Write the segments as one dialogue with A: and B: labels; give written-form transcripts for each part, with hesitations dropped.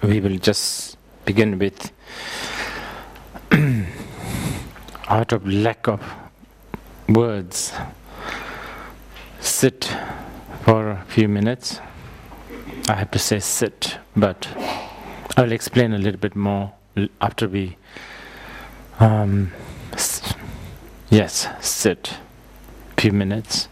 A: We will just begin with, out of lack of words, sit for a few minutes. I have to say sit, but I will explain a little bit more after we, yes, sit a few minutes.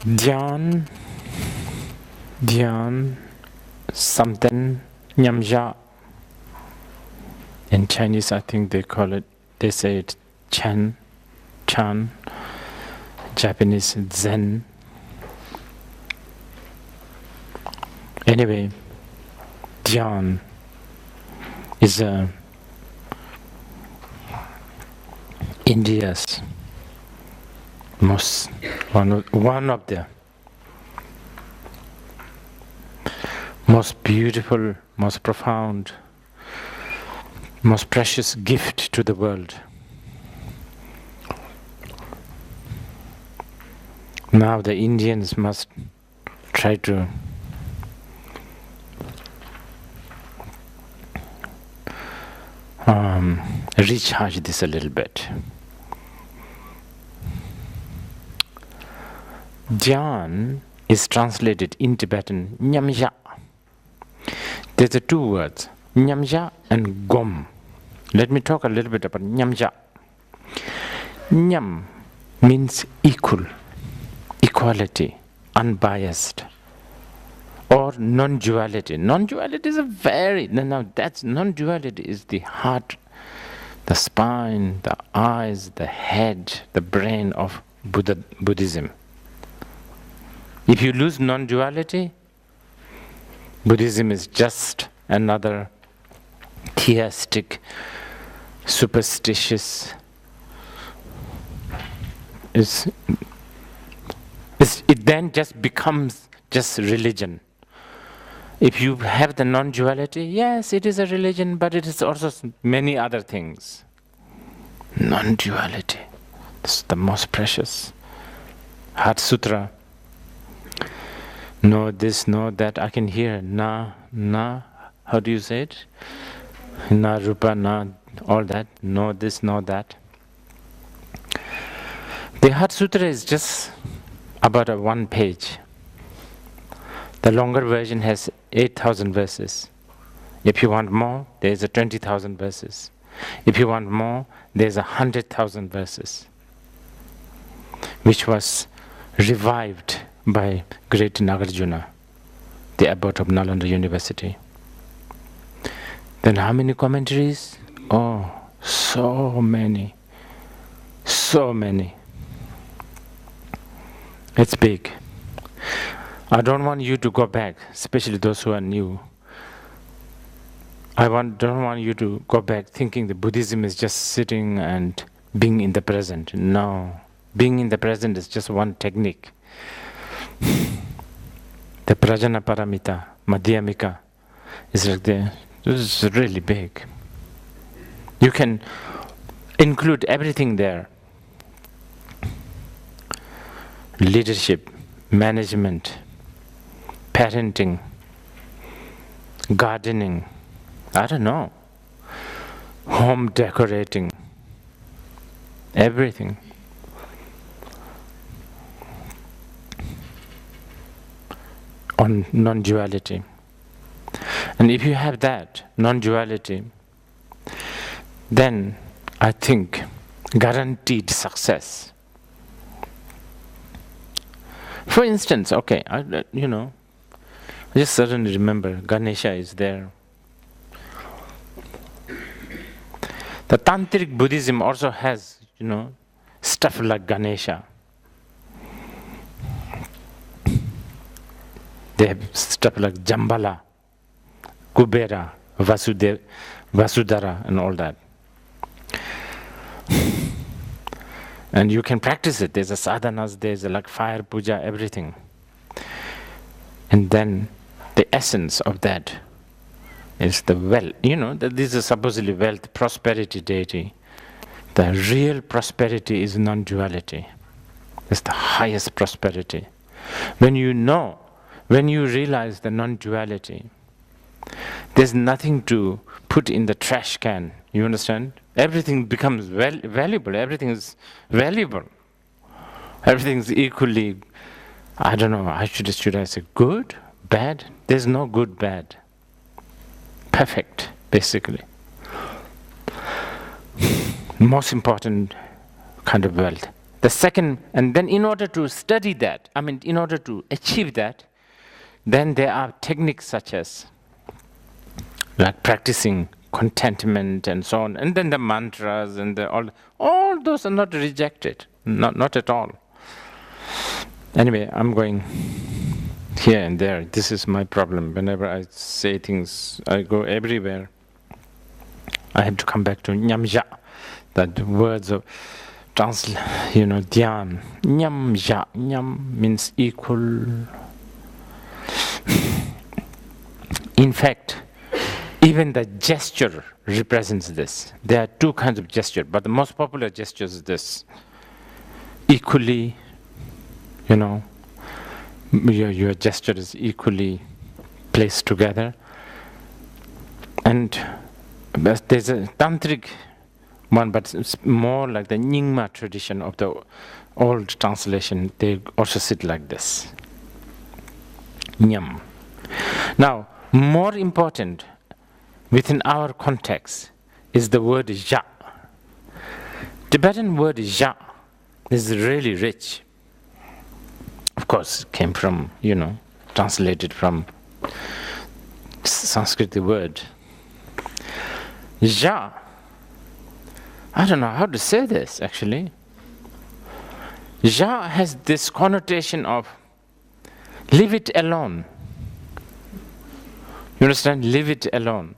A: Dhyan, something, nyamja. In Chinese, I think they say it chan. Japanese, zen. Anyway, dhyan is India's one of the most beautiful, most profound, most precious gift to the world. Now the Indians must try to recharge this a little bit. Dhyan is translated in Tibetan nyamja. There's the two words, nyamja and gom. Let me talk a little bit about nyamja. Nyam means equal, equality, unbiased, or non-duality. Non-duality is that's non-duality is the heart, the spine, the eyes, the head, the brain of Buddhism. If you lose non-duality, Buddhism is just another theistic, superstitious. It then just becomes just religion. If you have the non-duality, yes, it is a religion, but it is also many other things. Non-duality, this is the most precious. Heart Sutra. No this, no that. I can hear na, how do you say it? Na, rupa, na, all that. No this, no that. The Heart Sutra is just about a one page. The longer version has 8,000 verses. If you want more, there's a 20,000 verses. If you want more, there's 100,000 verses, which was revived by great Nagarjuna, the abbot of Nalanda University. Then how many commentaries? Oh, so many. So many. It's big. I don't want you to go back, especially those who are new. Don't want you to go back thinking that Buddhism is just sitting and being in the present. No. Being in the present is just one technique. The Prajna Paramita, Madhyamika, is like this is really big. You can include everything there. Leadership, management, parenting, gardening, I don't know, home decorating, everything. On non-duality. And if you have that non-duality, then I think guaranteed success. For instance, okay, I just suddenly remember Ganesha is there. The Tantric Buddhism also has, stuff like Ganesha. They have stuff like Jambala, Kubera, Vasudhara, and all that. And you can practice it. There's a sadhanas, there's like fire puja, everything. And then the essence of that is the wealth. That this is supposedly wealth, prosperity deity. The real prosperity is non-duality. It's the highest prosperity. When you realize the non-duality, there's nothing to put in the trash can. You understand? Everything becomes valuable. Everything is valuable. Everything is equally, I don't know, should I say good, bad? There's no good, bad. Perfect, basically. Most important kind of wealth, The second, and then in order to study that, in order to achieve that, then there are techniques such as like practicing contentment and so on, and then the mantras and all those are not rejected, not at all. Anyway, I'm going here and there. This is my problem. Whenever I say things, I go everywhere. I have to come back to nyamja, that words of dhyan. Nyamja, nyam means equal. In fact, even the gesture represents this. There are two kinds of gesture, but the most popular gesture is this. Equally, your gesture is equally placed together. And there's a tantric one, but it's more like the Nyingma tradition of the old translation. They also sit like this. Nyam. Now, more important within our context is the word ja. Tibetan word ja is really rich. Of course, it came from, translated from Sanskrit word. Ja. I don't know how to say this actually. Ja has this connotation of leave it alone. You understand? Leave it alone.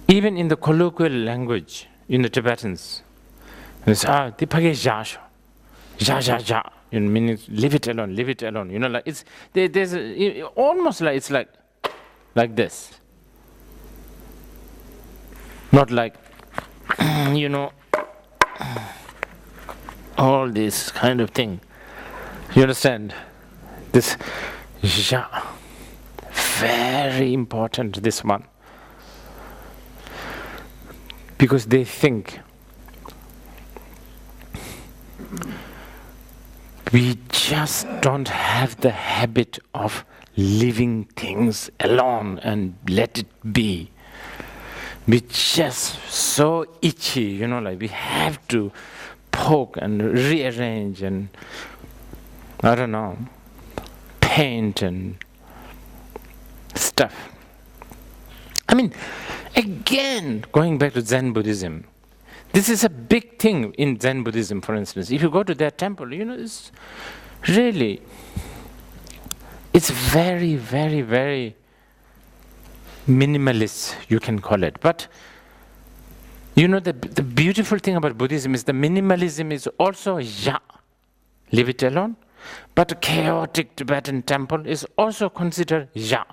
A: Even in the colloquial language, in the Tibetans, it's dipage ja, ja, meaning leave it alone, leave it alone. Like there's almost like it's like this. Not like, all this kind of thing. You understand? This ja, very important, this one. Because they think we just don't have the habit of leaving things alone and let it be. We just so itchy, like we have to poke and rearrange and, I don't know, paint and stuff. Again, going back to Zen Buddhism, this is a big thing in Zen Buddhism, for instance. If you go to their temple, it's really, it's very, very, very minimalist, you can call it. But, the beautiful thing about Buddhism is the minimalism is also ja, leave it alone. But a chaotic Tibetan temple is also considered ja.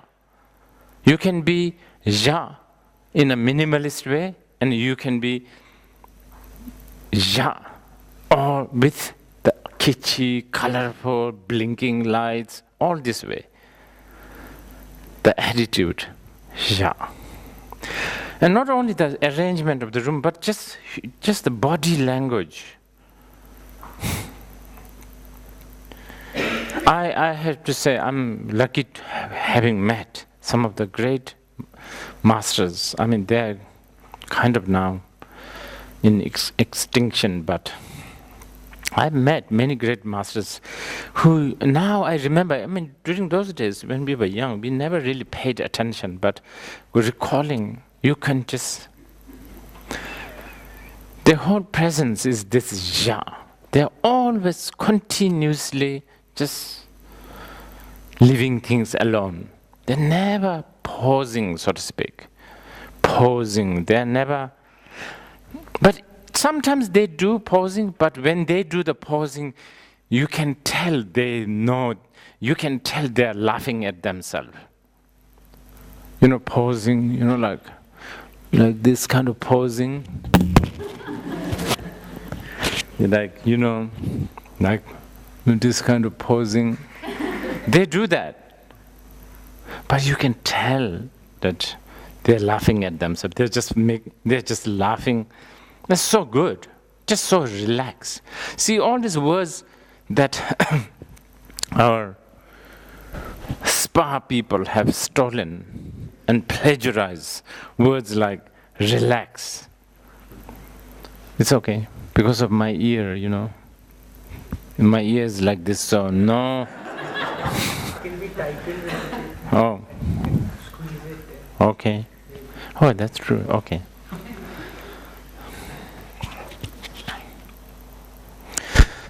A: You can be ja in a minimalist way, and you can be ja, or with the kitschy, colorful, blinking lights, all this way. The attitude, ja. And not only the arrangement of the room, but just the body language. I have to say, I'm lucky having met some of the great masters. They're kind of now in extinction, but I've met many great masters who now I remember, during those days when we were young, we never really paid attention, but we're recalling, you can just, their whole presence is this ja. They're always continuously just leaving things alone. They're never pausing, so to speak. Pausing, they're never, but sometimes they do pausing, but when they do the pausing, you can tell they know, you can tell they're laughing at themselves. Pausing, like this kind of pausing. Like this kind of posing. They do that. But you can tell that they're laughing at themselves. They're just laughing. That's so good. Just so relaxed. See, all these words that our spa people have stolen and plagiarized, words like relax. It's okay. Because of my ear, My ear is like this, so no.
B: Can be tightened with it.
A: Oh.
B: Squeeze it.
A: Okay. Oh, that's true. Okay.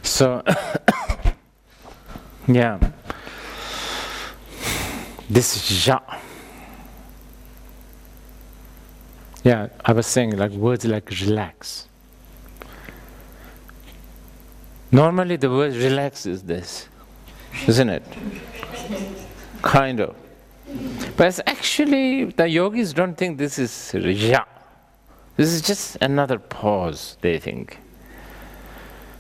A: So, yeah. This ja. Yeah, I was saying like words like relax. Normally the word relax is this, isn't it? Kind of. But it's actually, the yogis don't think this is ja. This is just another pause, they think.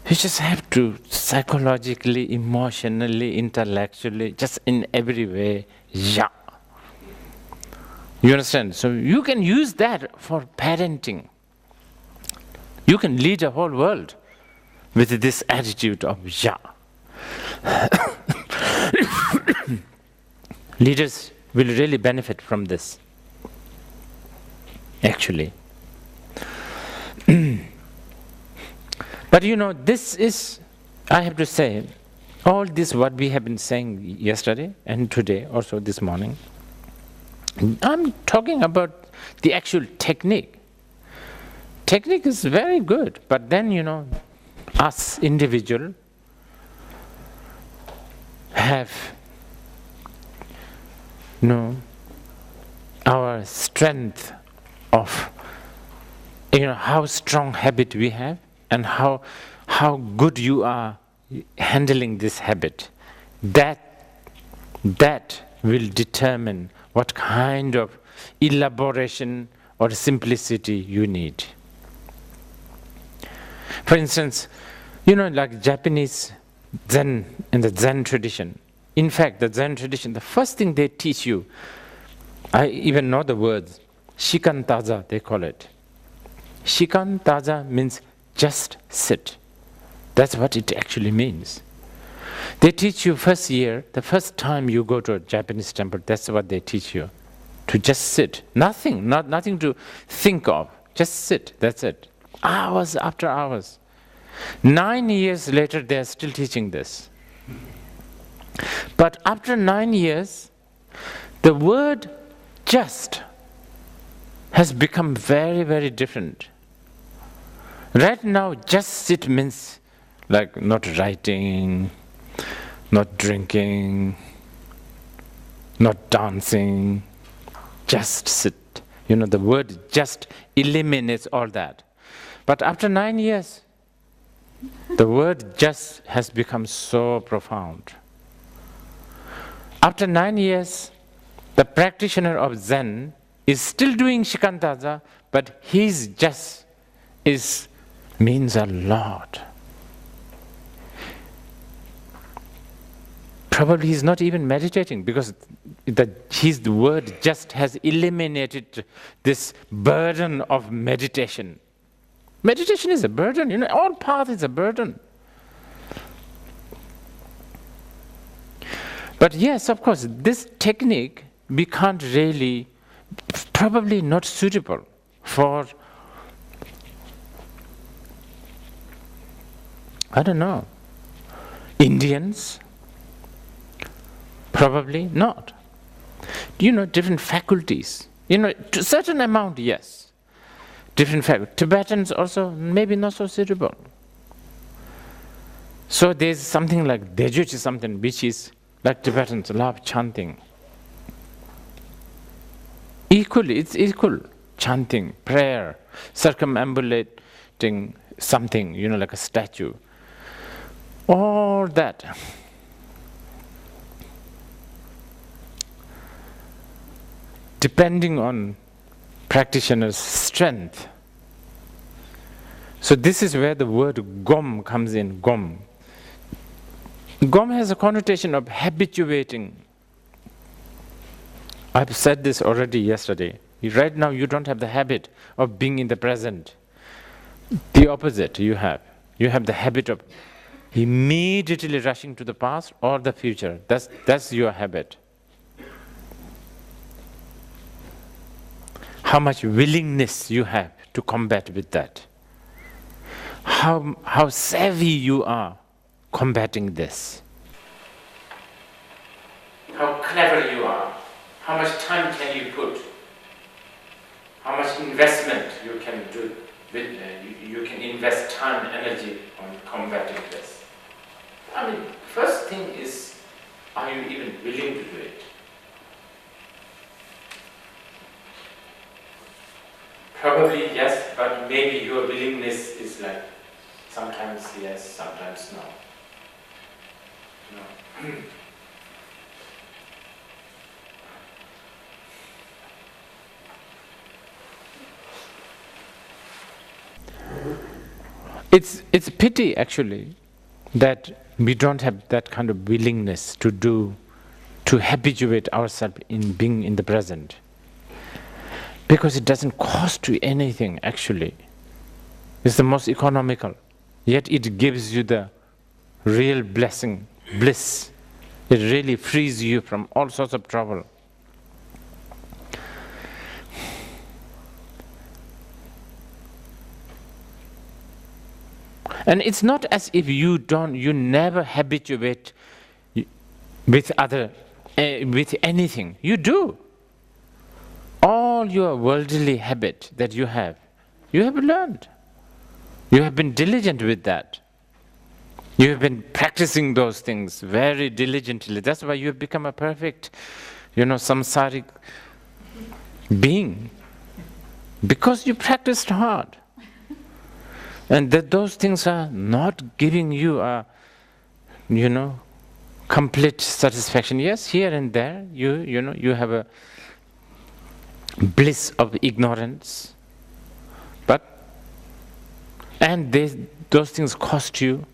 A: You just have to psychologically, emotionally, intellectually, just in every way, ja. You understand? So you can use that for parenting. You can lead a whole world with this attitude of ja. Leaders will really benefit from this, actually. But this is, I have to say, all this what we have been saying yesterday and today, also this morning, I'm talking about the actual technique. Technique is very good, but then, us individual have, our strength of, how strong habit we have and how good you are handling this habit. That will determine what kind of elaboration or simplicity you need. For instance, like Japanese Zen, in the Zen tradition. In fact, the Zen tradition, the first thing they teach you, I even know the words, shikantaza, they call it. Shikantaza means just sit. That's what it actually means. They teach you first year, the first time you go to a Japanese temple, that's what they teach you. To just sit. Nothing to think of. Just sit, that's it. Hours after hours. 9 years later, they are still teaching this. But after 9 years, the word just has become very, very different. Right now, just sit means like not writing, not drinking, not dancing, just sit. The word just eliminates all that. But after 9 years, the word just has become so profound. After 9 years, the practitioner of Zen is still doing shikantaza, but his just means a lot. Probably he's not even meditating because his word just has eliminated this burden of meditation. Meditation is a burden, all path is a burden. But yes, of course, this technique we can't really, probably not suitable for, I don't know, Indians. Probably not. Different faculties. To a certain amount, yes. Different faculties. Tibetans also maybe not so suitable. So there's something like Dejuch is something which is like Tibetans love chanting. Equally, it's equal. Chanting, prayer, circumambulating something, like a statue. All that. Depending on practitioner's strength. So this is where the word gom comes in, gom. Gom has a connotation of habituating. I've said this already yesterday. Right now you don't have the habit of being in the present. The opposite you have. You have the habit of immediately rushing to the past or the future. That's your habit. How much willingness you have to combat with that. how savvy you are combating this. How clever you are. How much time can you put? How much investment you can do? You can invest time and energy on combating this. I mean, first thing is, are you even willing to do it? Probably yes, but maybe your willingness is like sometimes yes, sometimes no. No. It's a pity actually that we don't have that kind of willingness to habituate ourselves in being in the present. Because it doesn't cost you anything actually. It's the most economical. Yet it gives you the real blessing, bliss. It really frees you from all sorts of trouble. And it's not as if you never habituate with with anything. You do. All your worldly habit that you have learned. You have been diligent with that. You have been practicing those things very diligently. That's why you have become a perfect, samsaric being. Because you practiced hard. And those things are not giving you a, complete satisfaction. Yes, here and there, you have a bliss of ignorance. And those things cost you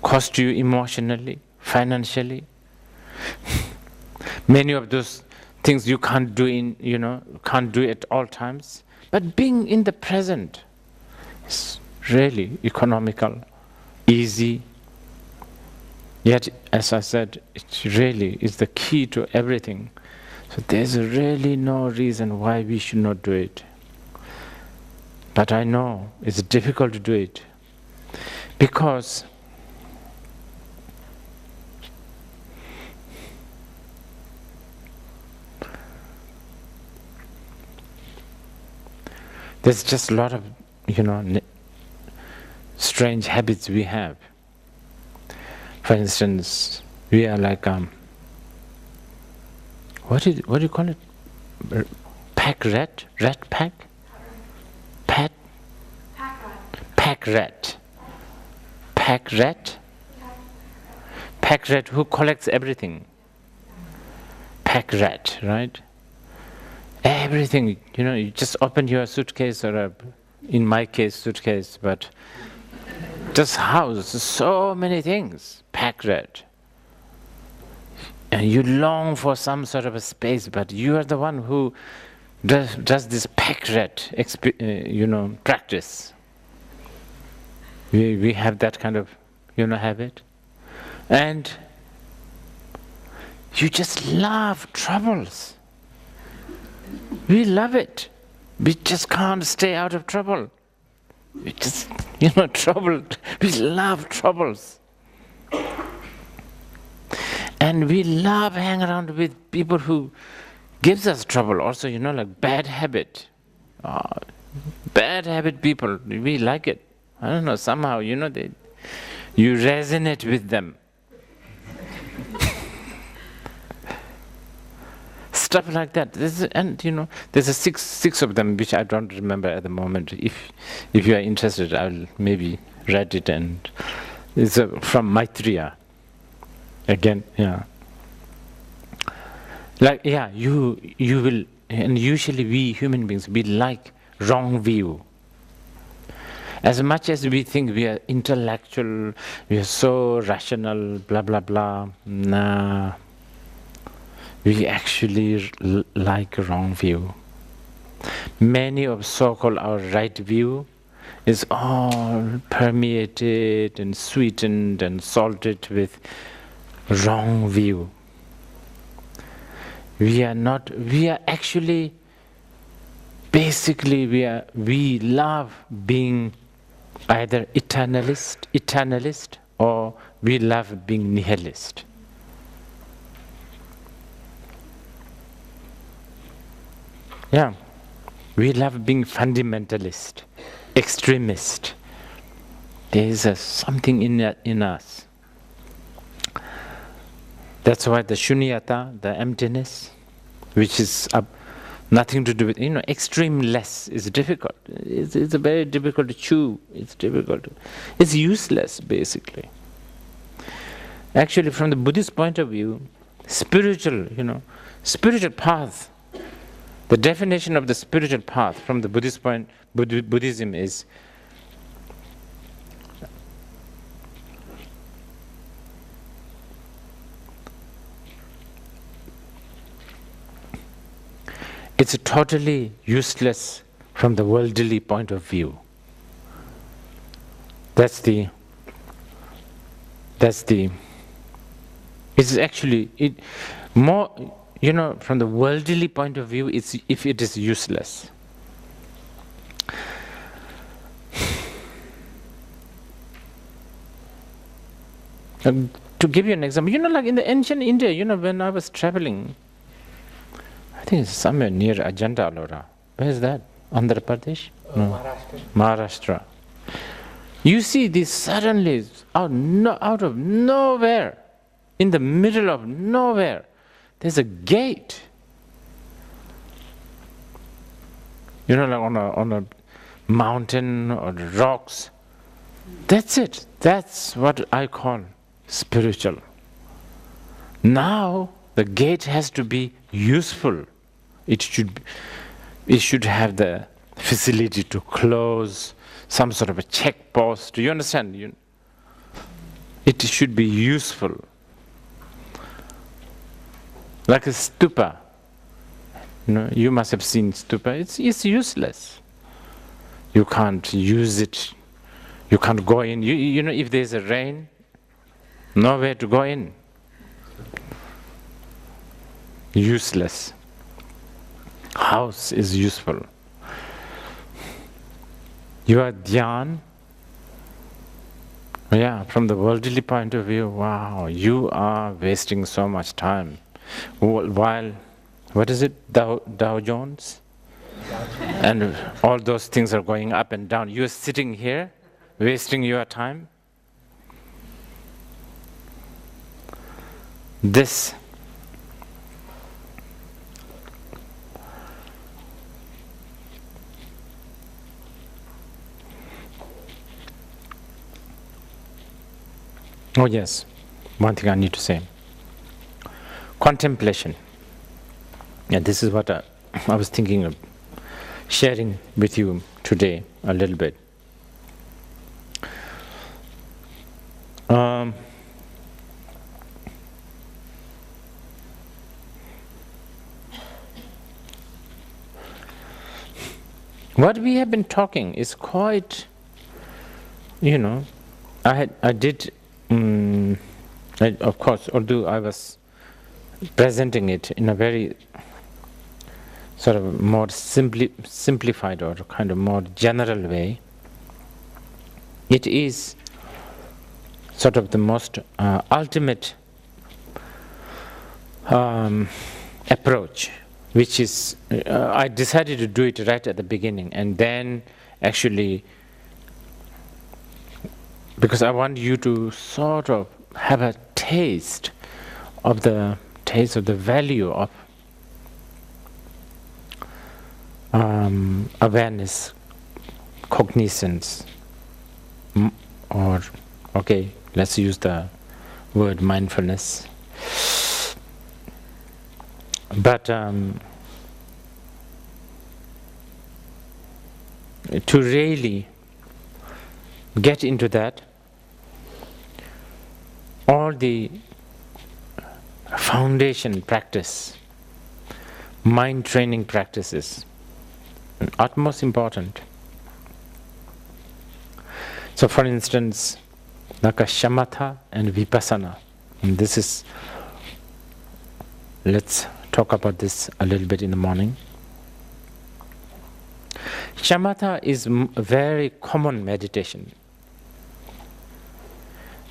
A: emotionally, financially. Many of those things you can't do can't do at all times. But being in the present, it's really economical, easy. Yet, as I said, it really is the key to everything. So there's really no reason why we should not do it. But I know it's difficult to do it because there's just a lot of strange habits we have. For instance, we are like what do you call it? Pack rat? Rat pack? Pack rat. Pack rat? Pack rat who collects everything. Pack rat, right? Everything, you just open your suitcase or in my case, suitcase, but just house so many things. Pack rat. And you long for some sort of a space, but you are the one who does this pack rat, practice. We have that kind of, habit. And you just love troubles. We love it. We just can't stay out of trouble. We just, trouble. We love troubles. And we love hanging around with people who gives us trouble. Also, like bad habit. Bad habit people, we like it. I don't know, somehow, you resonate with them. Stuff like that. There's a six of them which I don't remember at the moment. If you are interested, I'll maybe write it. And it's from Maitreya. Again, yeah. Like, yeah, you will, and usually we human beings, we like wrong view. As much as we think we are intellectual, we are so rational, blah, blah, blah, nah. We actually like wrong view. Many of so-called our right view is all permeated and sweetened and salted with wrong view. We love being either eternalist, or we love being nihilist. Yeah, we love being fundamentalist, extremist. There is something in us. That's why the shunyata, the emptiness, which is nothing to do with, extreme less is difficult. It's very difficult to chew. It's useless, basically. Actually, from the Buddhist point of view, spiritual path, the definition of the spiritual path from the Buddhist point, Buddhism is it's totally useless from the worldly point of view. It's actually more, from the worldly point of view, if it is useless. To give you an example, like in the ancient India, when I was traveling, I think it's somewhere near Ajanta Ellora. Where is that? Andhra Pradesh? No. Maharashtra. You see this suddenly out of nowhere, in the middle of nowhere, there's a gate. Like on a mountain or the rocks. That's it. That's what I call spiritual. Now the gate has to be useful. It should have the facility to close, some sort of a check post. Do you understand? It should be useful. Like a stupa. You must have seen stupa. It's useless. You can't use it. You can't go in. If there's a rain, nowhere to go in. Useless. House is useful. Your dhyan, from the worldly point of view, wow, you are wasting so much time. While, what is it, Dow Jones? And all those things are going up and down. You're sitting here, wasting your time. Oh yes, one thing I need to say. Contemplation. Yeah, this is what I was thinking of sharing with you today a little bit. What we have been talking is quite, I did. Of course, although I was presenting it in a very sort of more simplified or kind of more general way, it is sort of the most ultimate approach, which is, I decided to do it right at the beginning, and then actually, because I want you to sort of have a taste of the value of awareness, cognizance, or let's use the word mindfulness. But to really get into that, all the foundation practice, mind training practices, utmost important. So for instance, like a shamatha and vipassana, and this is, let's talk about this a little bit in the morning. Shamatha is a very common meditation.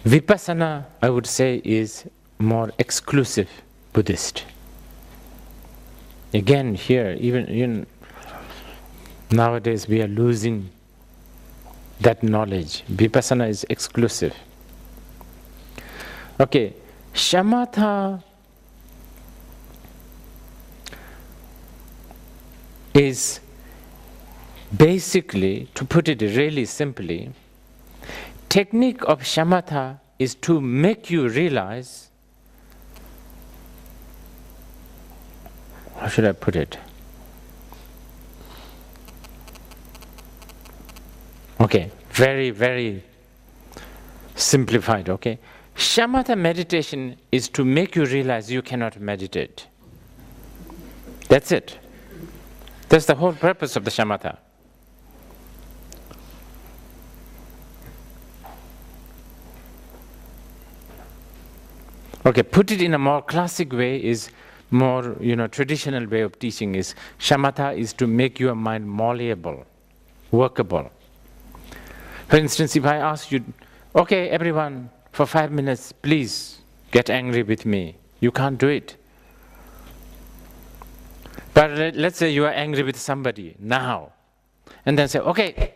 A: Vipassana, I would say, is more exclusive Buddhist. Again, here, even nowadays, we are losing that knowledge. Vipassana is exclusive. Okay, shamatha is basically, to put it really simply, technique of shamatha is to make you realize, how should I put it? Okay, very, very simplified, okay? Shamatha meditation is to make you realize you cannot meditate. That's it. That's the whole purpose of the shamatha. Okay, put it in a more classic way is more, traditional way of teaching is shamatha is to make your mind malleable, workable. For instance, if I ask you, okay, everyone, for 5 minutes, please get angry with me. You can't do it. But let's say you are angry with somebody now, and then say, okay,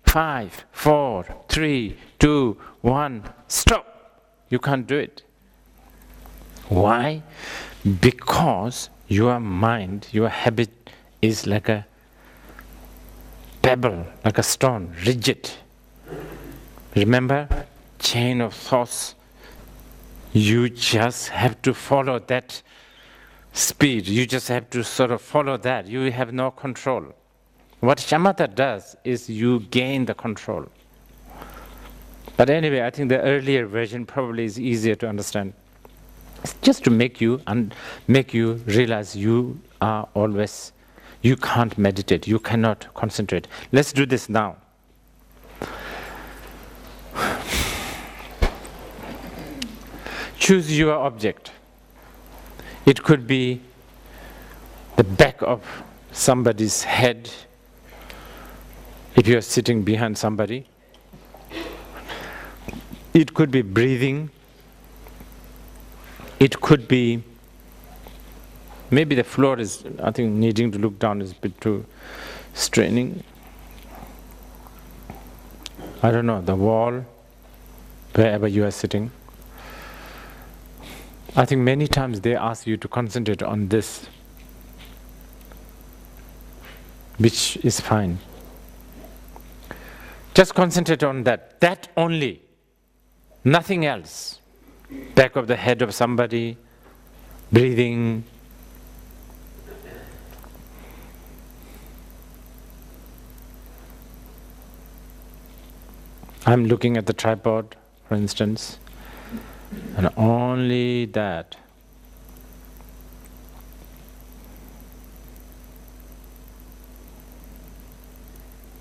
A: 5, 4, 3, 2, 1, stop. You can't do it. Why? Because your mind, your habit is like a pebble, like a stone, rigid. Remember? Chain of thoughts. You just have to follow that speed. You just have to sort of follow that. You have no control. What shamatha does is you gain the control. But anyway, I think the earlier version probably is easier to understand. It's just to make you realize you can't meditate, you cannot concentrate. Let's do this now. Choose your object. It could be the back of somebody's head, if you're sitting behind somebody. It could be breathing. It could be, maybe the floor is, I think needing to look down is a bit too straining. I don't know, the wall, wherever you are sitting. I think many times they ask you to concentrate on this, which is fine. Just concentrate on that only, nothing else. Back of the head of somebody, breathing. I'm looking at the tripod, for instance, and only that.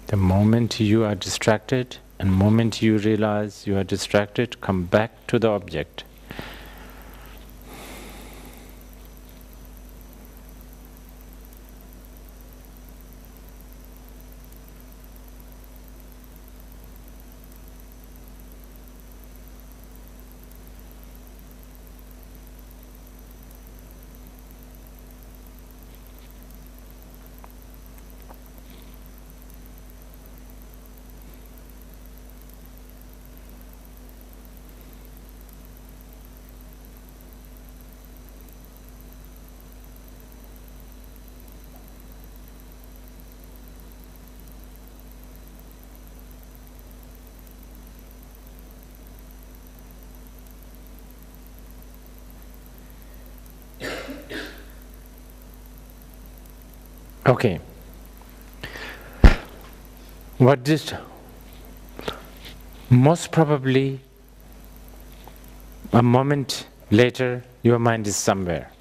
A: The moment you are distracted, and moment you realize you are distracted, come back to the object. Okay. What this most probably a moment later your mind is somewhere.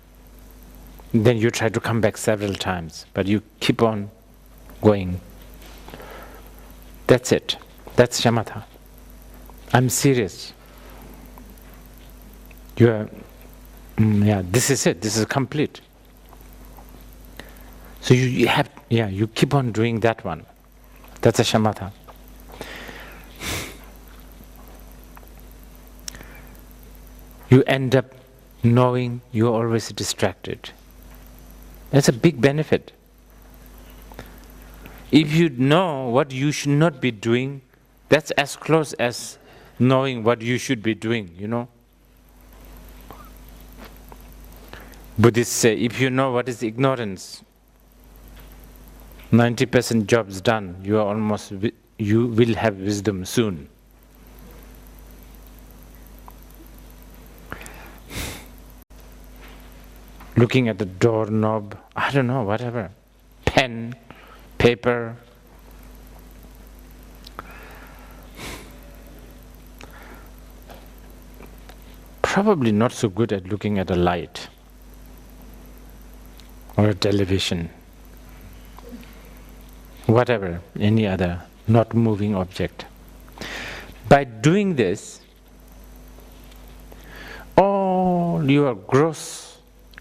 A: Then you try to come back several times, but you keep on going. That's it. That's shamatha. I'm serious. This is it. This is complete. So you keep on doing that one. That's a shamatha. You end up knowing you're always distracted. That's a big benefit. If you know what you should not be doing, that's as close as knowing what you should be doing, you know. Buddhists say, if you know what is ignorance, 90% jobs done, you will have wisdom soon. Looking at the doorknob, I don't know, whatever, pen, paper. Probably not so good at looking at a light or a television, whatever, any other not moving object. By doing this, all your gross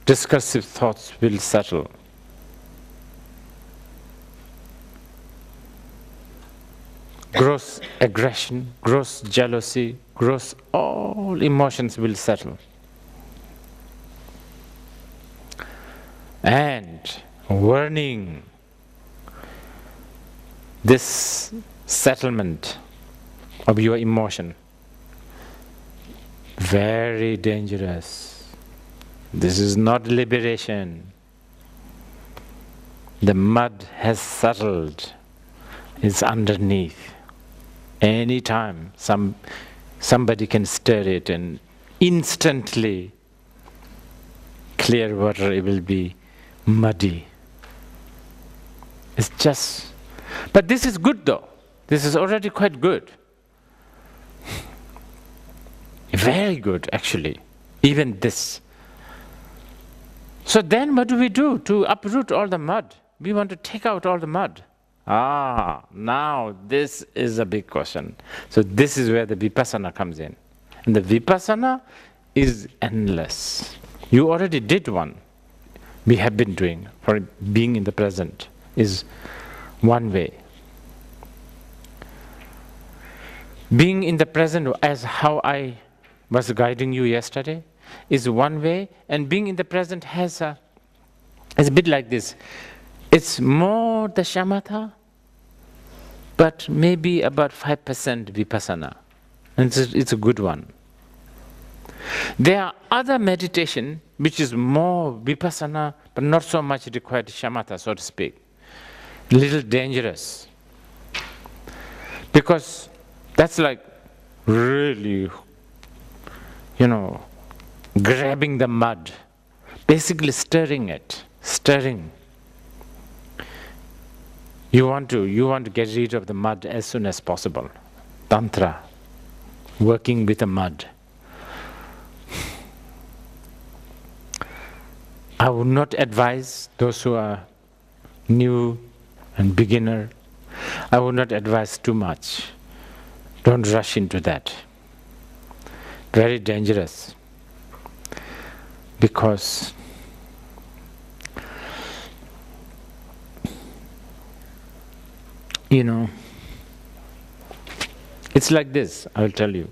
A: discursive thoughts will settle. Gross aggression, gross jealousy, gross all emotions will settle. And warning, this settlement of your emotion, very dangerous. This is not liberation. The mud has settled. It's underneath. Anytime somebody can stir it and instantly clear water, it will be muddy. It's just, but this is good though. This is already quite good. Very good actually, even this. So then what do we do to uproot all the mud? We want to take out all the mud. Now this is a big question. So this is where the vipassana comes in. And the vipassana is endless. You already did one. We have been doing for being in the present is one way. Being in the present, as how I was guiding you yesterday, is one way, and being in the present is a bit like this. It's more the shamatha, but maybe about 5% vipassana. And it's a good one. There are other meditation which is more vipassana, but not so much required shamatha, so to speak. Little dangerous. Because that's like really, grabbing the mud, basically stirring it, stirring. You want to get rid of the mud as soon as possible. Tantra, working with the mud. I would not advise those who are new and beginner. I would not advise too much. Don't rush into that. Very dangerous. Because it's like this, I will tell you.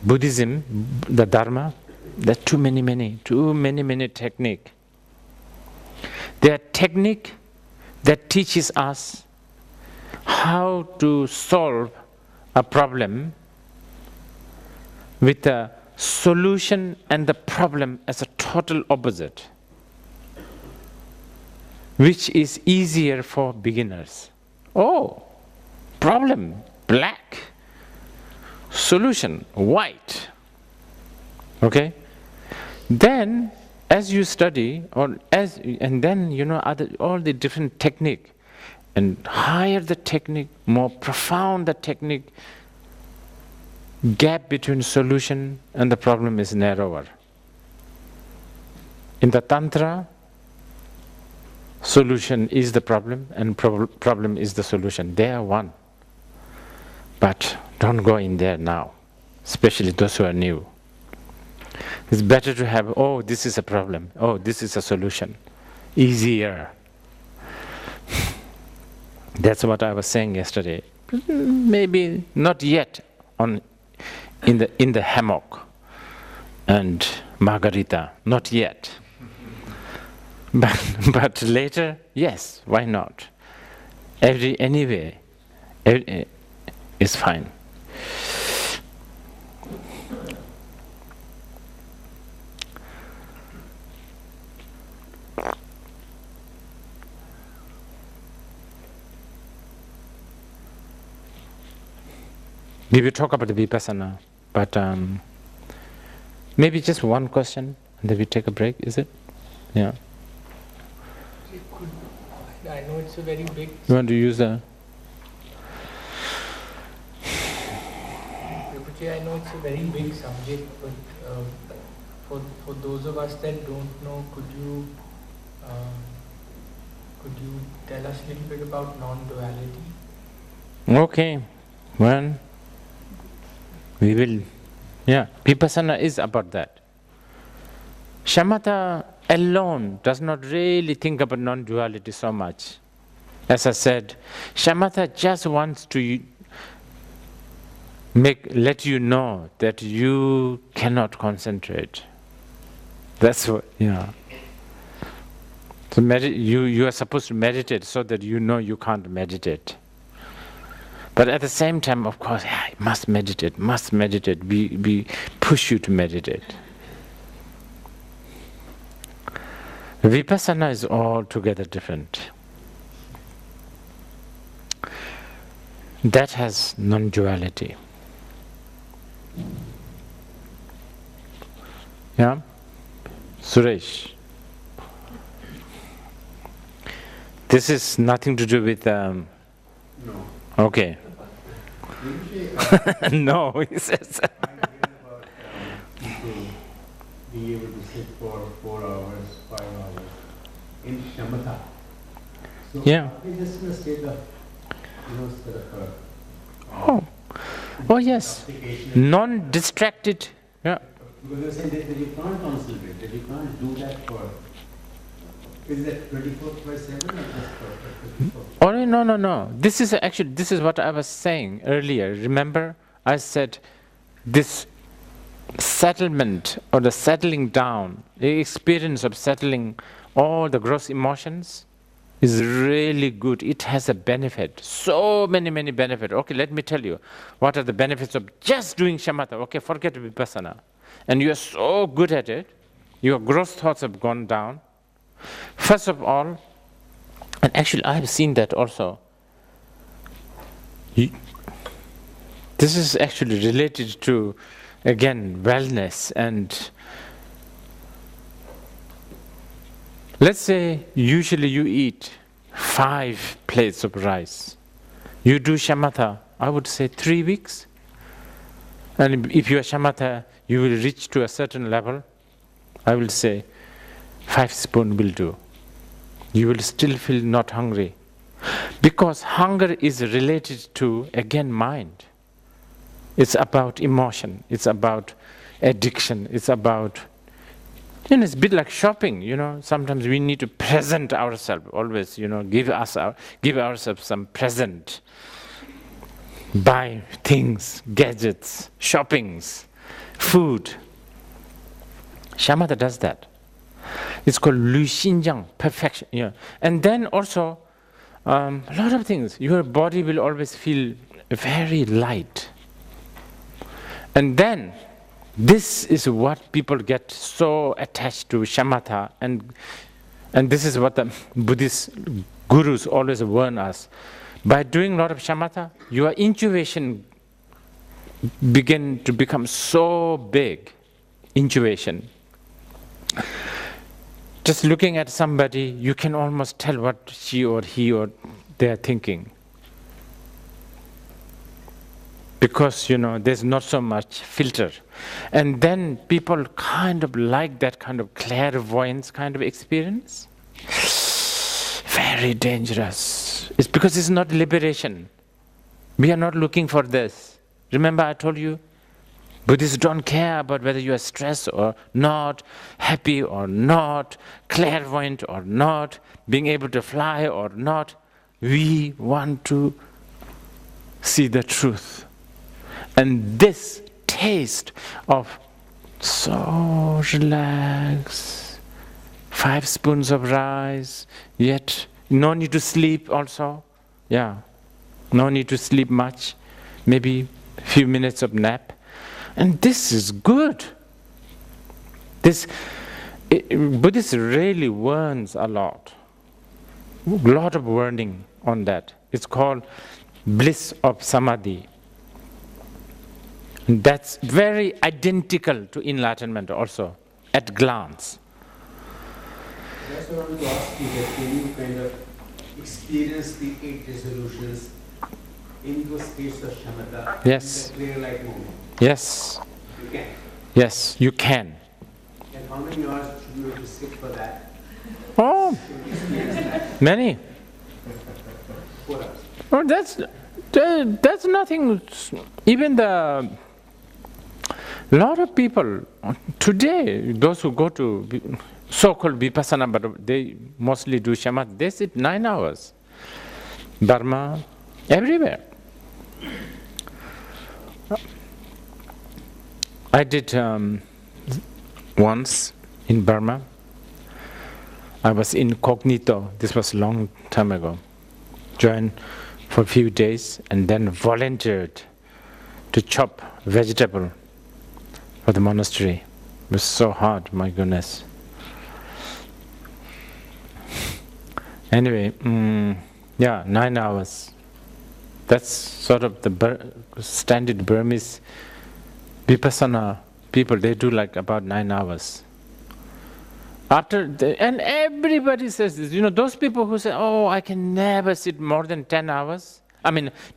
A: Buddhism, the Dharma, there are too many techniques. There are technique that teaches us how to solve a problem with the solution and the problem as a total opposite, which is easier for beginners. Problem, black. Solution, white. Okay? Then, as you study, all the different technique, and higher the technique, more profound the technique, gap between solution and the problem is narrower. In the Tantra, solution is the problem and problem is the solution. They are one. But don't go in there now, especially those who are new. It's better to have, this is a problem, this is a solution. Easier. That's what I was saying yesterday. Maybe not yet in the hammock and margarita, not yet. But later, yes, why not? Anyway, is fine. We will talk about the vipassana, but maybe just one question, and then we take a break, is it? Yeah.
B: I know it's a very big...
A: You want to use the...
B: I know it's a very big subject, but for those of us that don't know, could you tell us a little bit about non-duality?
A: Okay, well, we will. Yeah, vipassana is about that. Shamatha alone does not really think about non-duality so much. As I said, shamatha just wants to let you know that you cannot concentrate. That's what, yeah. So you are supposed to meditate so that you know you can't meditate. But at the same time, of course, yeah, must meditate. We push you to meditate. Vipassana is altogether different. That has non-duality. Yeah? Suresh. This is nothing to do with...
C: No.
A: Okay. No, he says.
C: I'm talking about people being able to sit for 4 hours, 5 hours in shamatha. So
A: Yeah.
C: they just in a state of, sort of
A: Oh yes. Non-distracted. Yeah.
C: Because you're saying that you can't concentrate, that you can't do that for... Is that 24/7 or just for 24?
A: Oh no. This is what I was saying earlier. Remember, I said this settlement or the settling down, the experience of settling all the gross emotions is really good. It has a benefit. So many benefits. Okay, let me tell you. What are the benefits of just doing shamatha? Okay, forget vipassana. And you are so good at it, your gross thoughts have gone down. First of all, and actually I have seen that also, this is actually related to, again, wellness. And let's say usually you eat 5 plates of rice. You do shamatha, I would say 3 weeks. And if you are shamatha, you will reach to a certain level. I will say 5 spoons will do. You will still feel not hungry. Because hunger is related to, again, mind. It's about emotion. It's about addiction. It's about, it's a bit like shopping, Sometimes we need to present ourselves, always, give ourselves some present. Buy things, gadgets, shoppings, food. Shamatha does that. It's called Lu Xinjiang, perfection. Yeah. And then also, a lot of things. Your body will always feel very light. And then, this is what people get so attached to shamatha, and this is what the Buddhist gurus always warn us. By doing a lot of shamatha, your intuition begin to become so big. Intuition. Just looking at somebody, you can almost tell what she or he or they are thinking. Because, there's not so much filter. And then people kind of like that kind of clairvoyance kind of experience. Very dangerous. It's because it's not liberation. We are not looking for this. Remember I told you, Buddhists don't care about whether you are stressed or not, happy or not, clairvoyant or not, being able to fly or not. we want to see the truth. And this taste of so relaxed, 5 spoons of rice, yet no need to sleep also. Yeah, no need to sleep much, maybe a few minutes of nap. And this is good. Buddhist really warns a lot of warning on that. It's called bliss of samadhi. That's very identical to enlightenment also, at glance.
C: That's what I wanted to ask you, that can you kind of experience the 8 resolutions in those states of shamatha?
A: Yes.
C: In the clear light moment?
A: Yes.
C: You can.
A: Yes, you can.
C: And how many hours should you have to sit for that?
A: Oh, many.
C: 4 hours.
A: Oh, that's nothing. Even a lot of people today, those who go to so-called vipassana, but they mostly do shamatha, they sit 9 hours. Burma, everywhere. I did once in Burma. I was incognito. This was a long time ago. Joined for a few days and then volunteered to chop vegetable for the monastery. It was so hard, my goodness. Anyway, 9 hours. That's sort of the standard Burmese vipassana people. They do like about 9 hours. And everybody says this. You know, those people who say, "Oh, I can never sit more than 10 hours.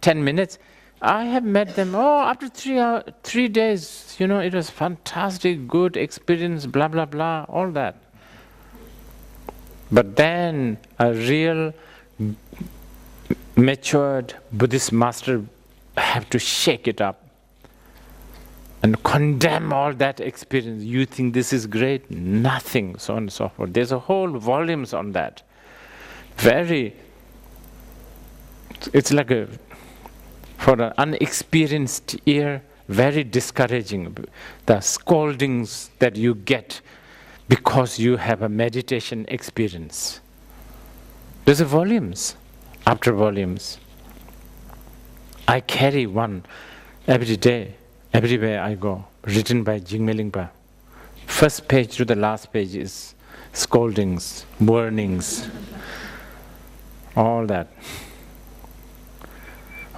A: 10 minutes." I have met them. Oh, after 3 days, you know, it was fantastic, good experience. Blah blah blah, all that. But then a real matured Buddhist master have to shake it up and condemn all that experience. You think this is great? Nothing, so on and so forth. There's a whole volumes on that. It's like for an unexperienced ear, very discouraging. The scoldings that you get because you have a meditation experience. There's volumes after volumes. I carry one every day, everywhere I go, written by Jigme Lingpa. First page to the last page is scoldings, warnings, all that.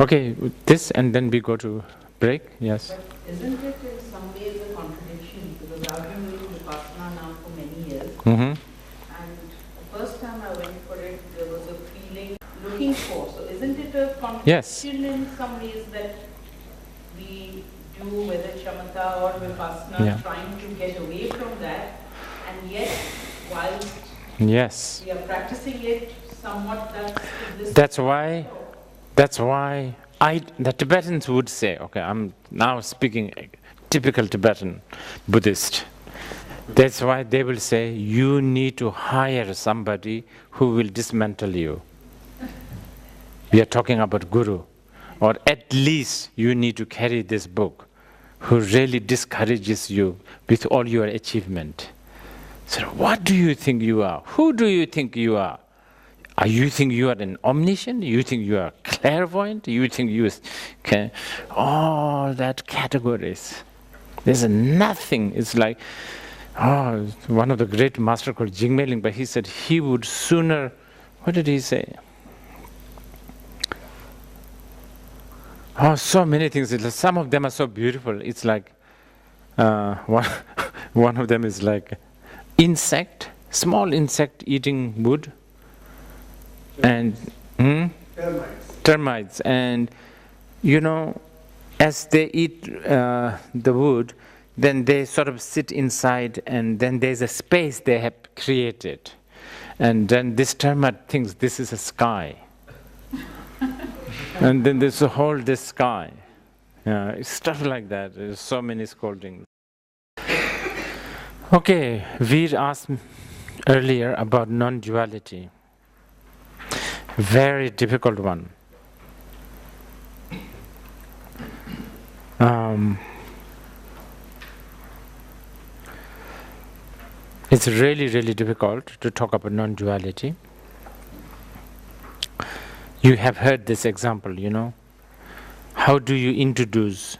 A: Okay, this and then we go to break. Yes.
D: But isn't it in some ways a contradiction? Because I've been doing vipassana now for many years.
A: Mm-hmm.
D: And the first time I went for it, there was a feeling looking for. So isn't it a contradiction
A: Yes.
D: in some ways that we do, whether shamatha or vipassana, trying to get away from that, and yet whilst we are practicing it, somewhat
A: That's why the Tibetans would say, okay, I'm now speaking typical Tibetan Buddhist. That's why they will say, you need to hire somebody who will dismantle you. We are talking about guru. Or at least you need to carry this book, who really discourages you with all your achievement. So what do you think you are? Who do you think you are? You think you are an omniscient? You think you are clairvoyant? You think you can... All that categories. There's nothing. It's like... one of the great master called Jigme Lingpa, he said he would sooner... What did he say? So many things. Some of them are so beautiful. It's like... one of them is like... small insect eating wood. And termites, and you know, as they eat the wood, then they sort of sit inside, and then there's a space they have created, and then this termite thinks this is a sky, and then there's this sky, stuff like that. There's so many scoldings. Okay, Veer asked earlier about non-duality. very difficult one. It's really, really difficult to talk about non-duality. You have heard this example, How do you introduce,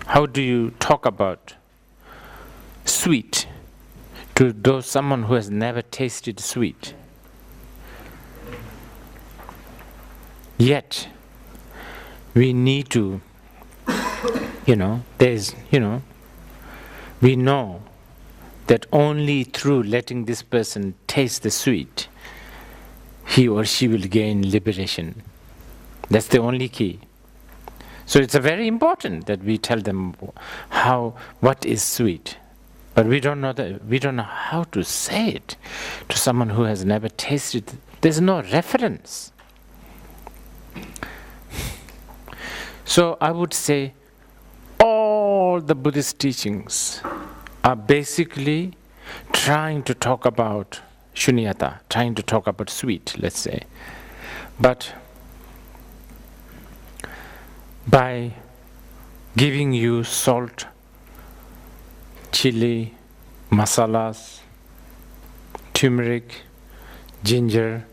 A: how do you talk about sweet to someone who has never tasted sweet? Yet, we need to, we know that only through letting this person taste the sweet, he or she will gain liberation. That's the only key. So it's very important that we tell them what is sweet. But we don't know how to say it to someone who has never tasted it. There's no reference. So I would say all the Buddhist teachings are basically trying to talk about shunyata, trying to talk about sweet, let's say. But by giving you salt, chili, masalas, turmeric, ginger,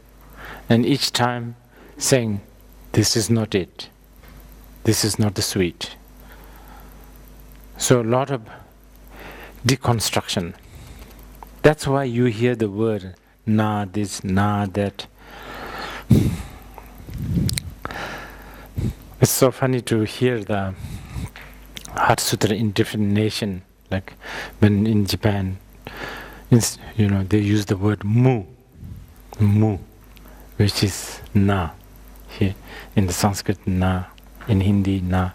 A: and each time saying, this is not it. This is not the sweet. So a lot of deconstruction. That's why you hear the word na this, na that. It's so funny to hear the Heart Sutra in different nations. Like when in Japan, they use the word mu, which is na. Here in the Sanskrit na, in Hindi na.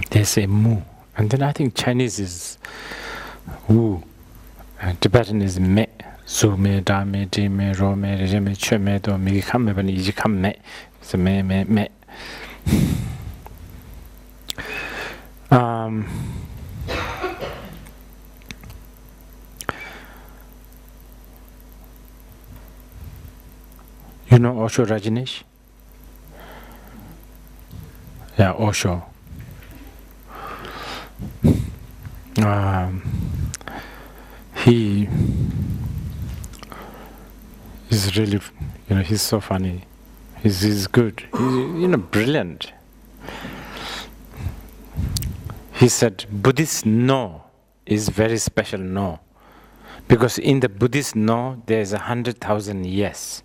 A: They say mu. And then I think Chinese is wu, and Tibetan is me. So me, da me, di me, ro me, re me, che me, do me, kam me, bani, ji kam me. So me. You know Osho Rajneesh? Yeah, Osho. He is really, he's so funny. He's good. He's, brilliant. He said, Buddhist no is very special no. Because in the Buddhist no, there's 100,000 yes.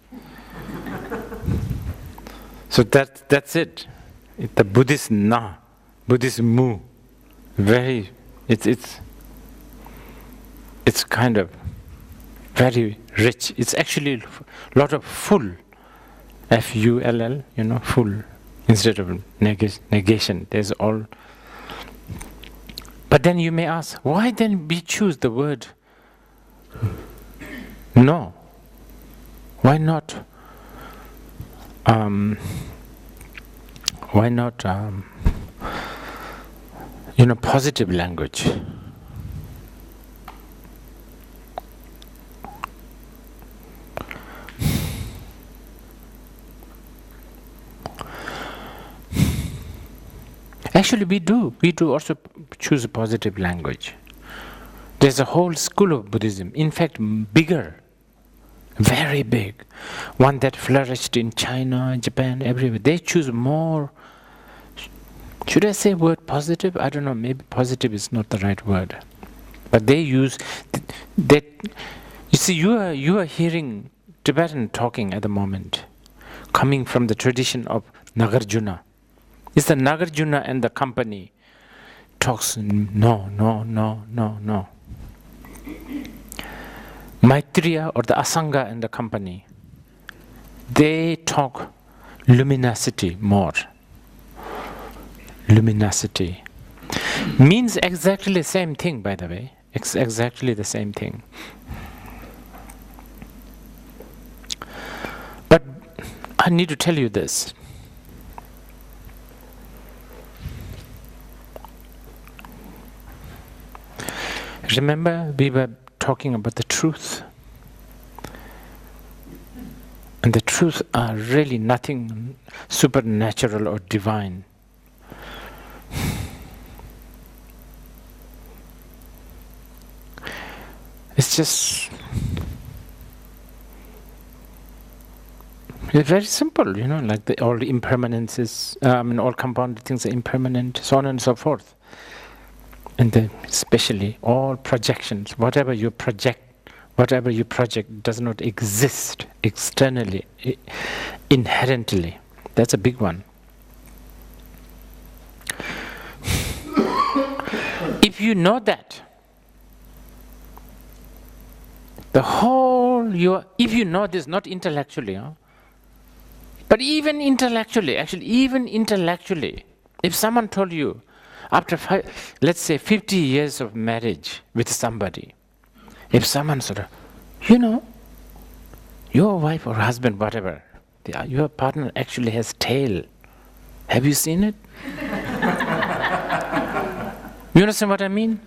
A: So that's it. The Buddhist na, Buddhist mu, very, it's kind of very rich. It's actually a lot of full, F-U-L-L, full, instead of negation. There's all. But then you may ask, why then we choose the word no? Why not? Positive language? Actually, we do also choose a positive language. There's a whole school of Buddhism, in fact, bigger, very big, one that flourished in China, Japan, everywhere. They choose more. Should I say word positive? I don't know, maybe positive is not the right word. But they use that. You see, you are hearing Tibetan talking at the moment, coming from the tradition of Nagarjuna. It's the Nagarjuna and the company talks no. Maitreya or the Asanga and the company, they talk luminosity more. Luminosity means exactly the same thing, by the way. It's exactly the same thing. But I need to tell you this. Remember, we were talking about the truth. And the truths are really nothing supernatural or divine. It's just, it's very simple, like all the impermanences, all compounded things are impermanent, so on and so forth. And then especially all projections, whatever you project does not exist externally, inherently. That's a big one. If you know that, if you know this, not intellectually, but even intellectually, if someone told you, after let's say 50 years of marriage with somebody, if someone sort of, your wife or husband, whatever, your partner actually has tail. Have you seen it? You understand what I mean?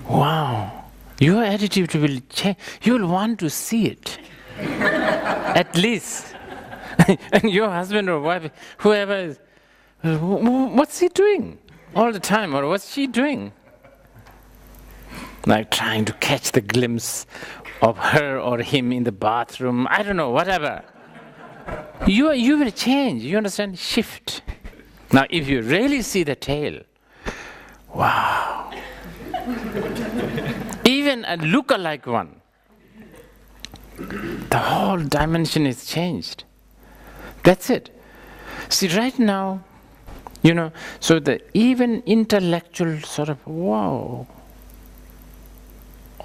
A: Wow. Your attitude will change. You will want to see it. At least. And your husband or wife, whoever is, what's he doing all the time? Or what's she doing? Like trying to catch the glimpse of her or him in the bathroom. I don't know, whatever. You will change. You understand? Shift. Now, if you really see the tail, wow. Even a look-alike one, the whole dimension is changed. That's it. See, right now, so the even intellectual sort of, wow,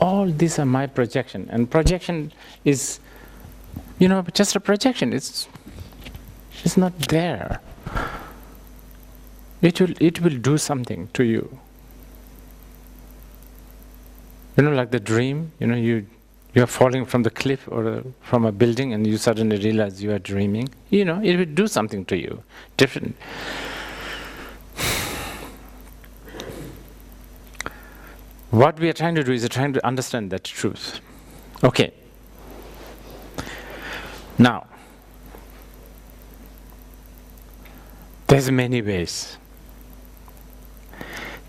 A: all these are my projection. And projection is, just a projection. It's not there. It will do something to you. Like the dream, you're falling from the cliff or from a building and you suddenly realize you are dreaming. It will do something to you, different. What we are trying to do is trying to understand that truth. Okay. Now, there's many ways.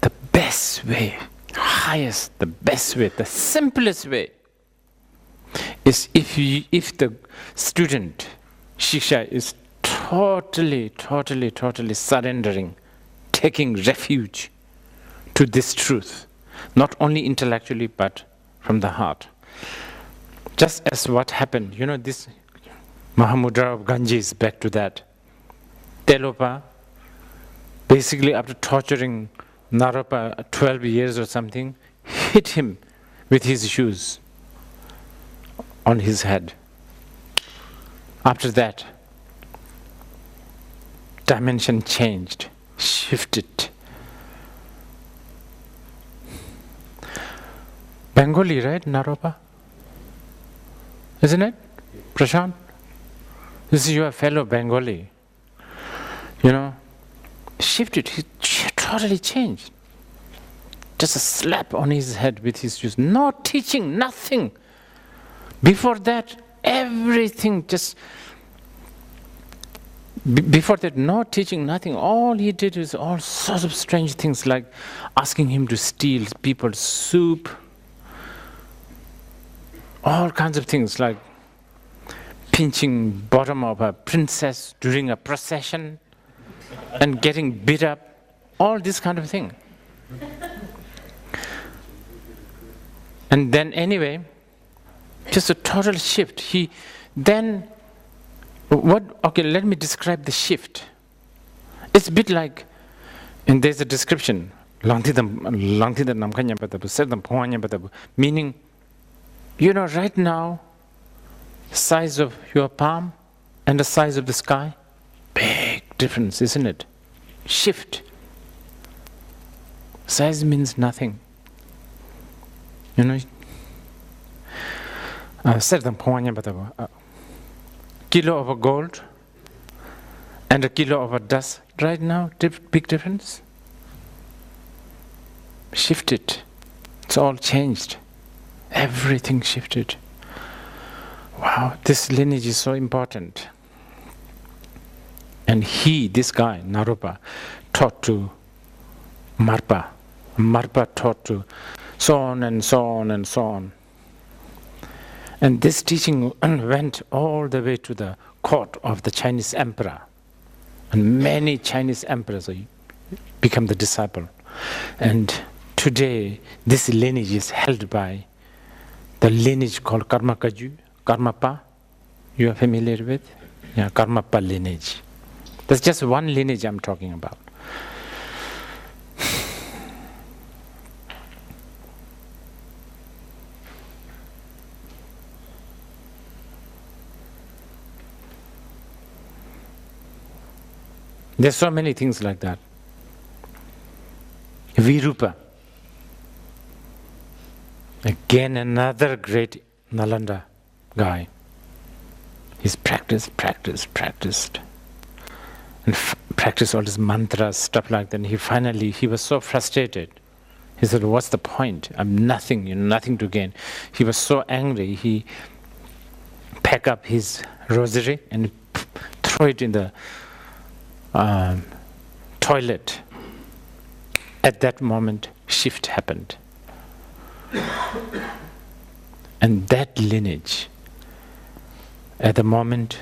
A: The best way, the best way, the simplest way is if the student, Shishya, is totally surrendering, taking refuge to this truth, not only intellectually but from the heart. Just as what happened, this Mahamudra of Ganges, back to that. Telopa, basically after torturing Naropa 12 years or something, hit him with his shoes on his head. After that, dimension changed, shifted. Bengali, right, Naropa? Isn't it? Prashant? This is your fellow Bengali. Shifted, he totally changed. Just a slap on his head with his shoes. No teaching, nothing. Before that, everything just... Before that, no teaching, nothing. All he did was all sorts of strange things, like asking him to steal people's soup. All kinds of things, like pinching bottom of a princess during a procession and getting beat up. All this kind of thing. And then anyway, just a total shift. Okay, let me describe the shift. It's a bit like, and there's a description, meaning, right now, size of your palm and the size of the sky, big difference, isn't it? Shift. Size means nothing. Kilo of a gold and a kilo of a dust. Right now, big difference. Shifted. It's all changed. Everything shifted. wow, this lineage is so important. And this guy, Naropa, taught to Marpa. Marpa taught to so on and so on and so on. And this teaching went all the way to the court of the Chinese emperor. And many Chinese emperors become the disciple. And today, this lineage is held by the lineage called Karmakaju, Karmapa. You are familiar with? Yeah, Karmapa lineage. That's just one lineage I'm talking about. There's so many things like that. Virupa. Again, another great Nalanda guy. He's practiced. And practiced all these mantras, stuff like that. And he was so frustrated. He said, what's the point? I'm nothing, nothing to gain. He was so angry, he packed up his rosary and threw it in the toilet. At that moment, shift happened. And that lineage, at the moment,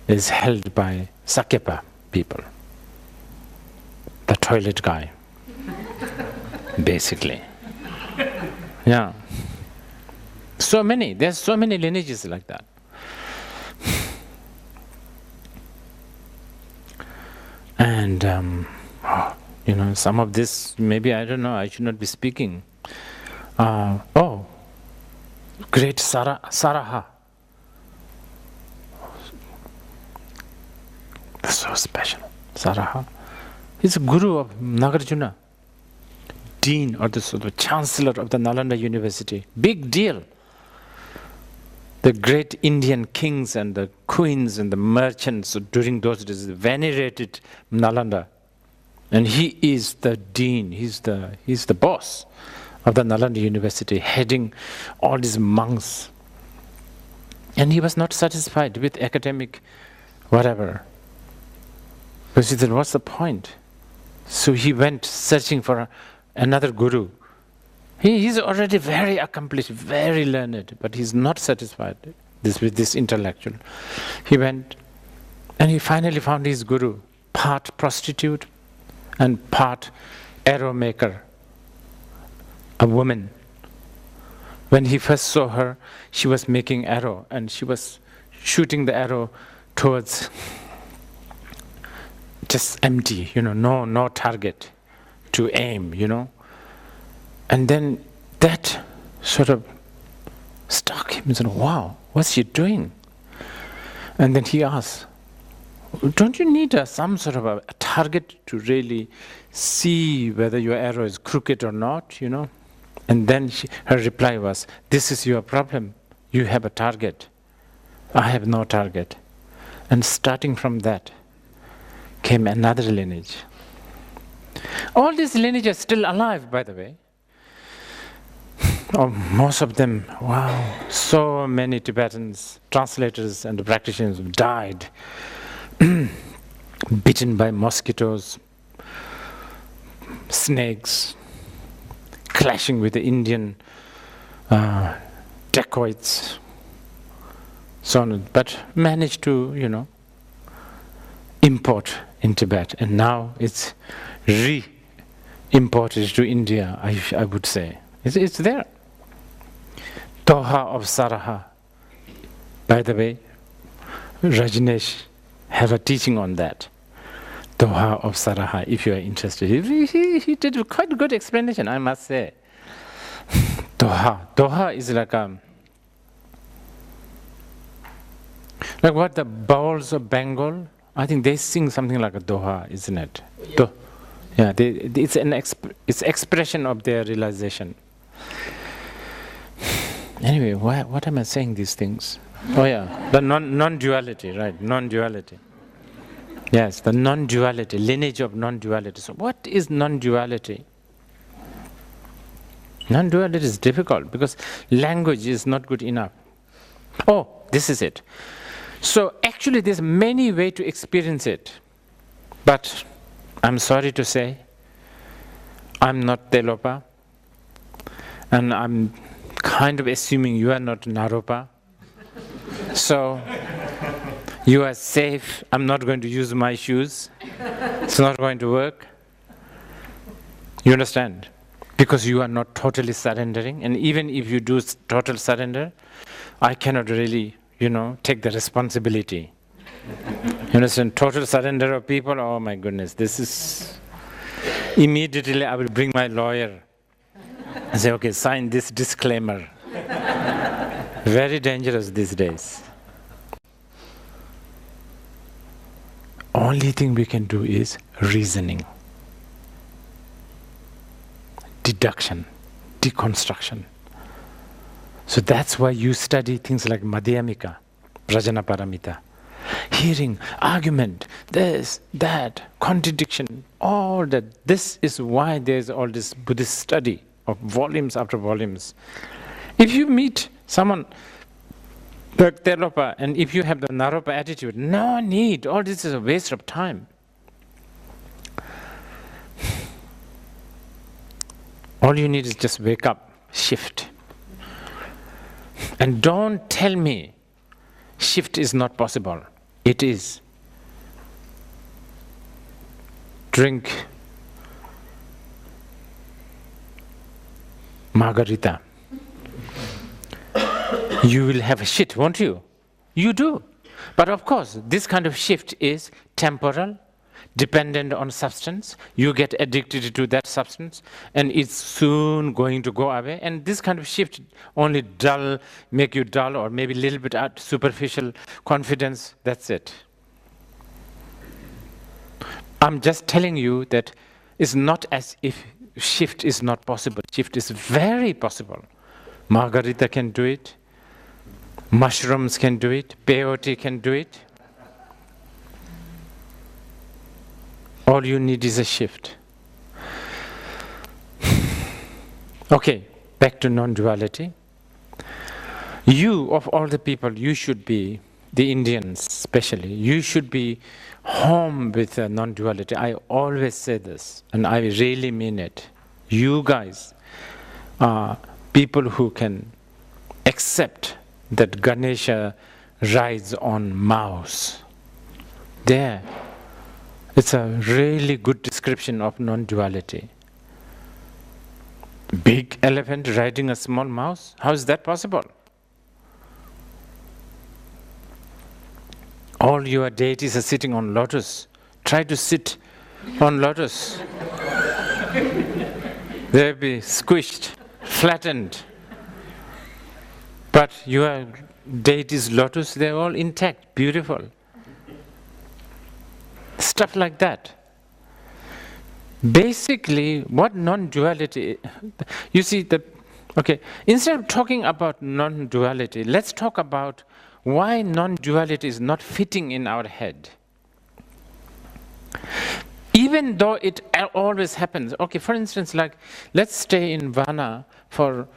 A: is held by Sakyapa people. The toilet guy, basically. Yeah. There's so many lineages like that. And, some of this, maybe, I don't know, I should not be speaking. Great Saraha. That's so special. Saraha. He's a guru of Nagarjuna, dean or the chancellor of the Nalanda University. Big deal. The great Indian kings and the queens and the merchants during those days venerated Nalanda. And he is the dean, he's the boss of the Nalanda University, heading all these monks. And he was not satisfied with academic whatever. Because he said, what's the point? So he went searching for another guru. He's already very accomplished, very learned, but he's not satisfied with this intellectual. He went and he finally found his guru, part prostitute and part arrow maker, a woman. When he first saw her, she was making arrow and she was shooting the arrow towards just empty, no target to aim, And then that sort of struck him and said, wow, what's she doing? And then he asked, don't you need some sort of a target to really see whether your arrow is crooked or not, And then her reply was, this is your problem. You have a target. I have no target. And starting from that came another lineage. All these lineages are still alive, by the way. Most of them, wow, so many Tibetans, translators and practitioners died, bitten by mosquitoes, snakes, clashing with the Indian dacoits, so on, but managed to, import in Tibet, and now it's re-imported to India, I would say. It's there. Doha of Saraha. By the way, Rajneesh have a teaching on that. Doha of Saraha, if you are interested. He did a quite good explanation, I must say. Doha is like what the Bowls of Bengal, I think they sing something like a Doha, isn't it? Yeah. It's expression of their realization. Anyway, what am I saying these things? Oh yeah, the non-duality, right? Non-duality. Yes, the non-duality, lineage of non-duality. So what is non-duality? Non-duality is difficult because language is not good enough. This is it. So actually there's many ways to experience it. But I'm sorry to say, I'm not Telopa. And I'm kind of assuming you are not Naropa. So you are safe. I'm not going to use my shoes. It's not going to work. You understand? Because you are not totally surrendering. And even if you do total surrender, I cannot really, take the responsibility. You understand? Total surrender of people, oh my goodness, this is... Immediately I will bring my lawyer and say, okay, sign this disclaimer. Very dangerous these days. Only thing we can do is reasoning, deduction, deconstruction. So that's why you study things like Madhyamika, Prajanaparamita. Hearing, argument, this, that, contradiction, all that. This is why there's all this Buddhist study of volumes after volumes. If you meet someone like Telopa, and if you have the Naropa attitude, no need, all this is a waste of time. All you need is just wake up, shift. And don't tell me shift is not possible. It is. Drink margarita. You will have a shit, won't you? You do. But of course, this kind of shift is temporal, dependent on substance. You get addicted to that substance, and it's soon going to go away. And this kind of shift only make you dull, or maybe a little bit superficial confidence. That's it. I'm just telling you that it's not as if shift is not possible. Shift is very possible. Margarita can do it. Mushrooms can do it. Peyote can do it. All you need is a shift. Okay, back to non-duality. You, of all the people, you should be, the Indians especially, you should be home with non-duality. I always say this, and I really mean it. You guys are people who can accept that Ganesha rides on mouse. There. It's a really good description of non-duality. Big elephant riding a small mouse? How is that possible? All your deities are sitting on lotus. Try to sit on lotus. They'll be squished, flattened. But your deities' lotus, they're all intact, beautiful. Stuff like that. Basically, what non-duality, you see, instead of talking about non-duality, let's talk about why non-duality is not fitting in our head. Even though it always happens. Okay, for instance, let's stay in Vana for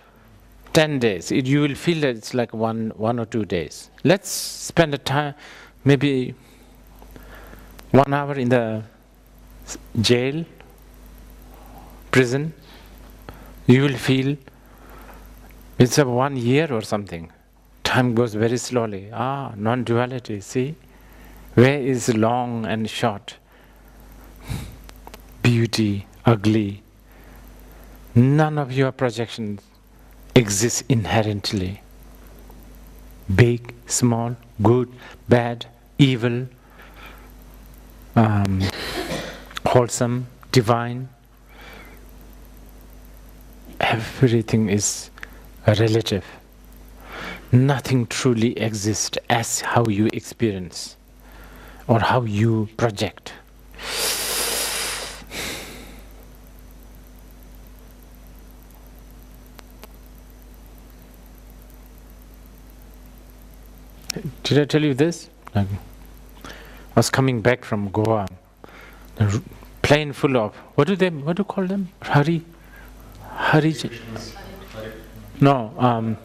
A: 10 days. You will feel that it's like one or 2 days. Let's spend a time, maybe 1 hour in the jail, prison. You will feel it's a 1 year or something. Time goes very slowly. Non-duality, see? Where is long and short? Beauty, ugly. None of your projections exists inherently. Big, small, good, bad, evil, wholesome, divine. Everything is relative. Nothing truly exists as how you experience or how you project. Did I tell you this? I was coming back from Goa, a plane full of, what do you call them? Hari? No,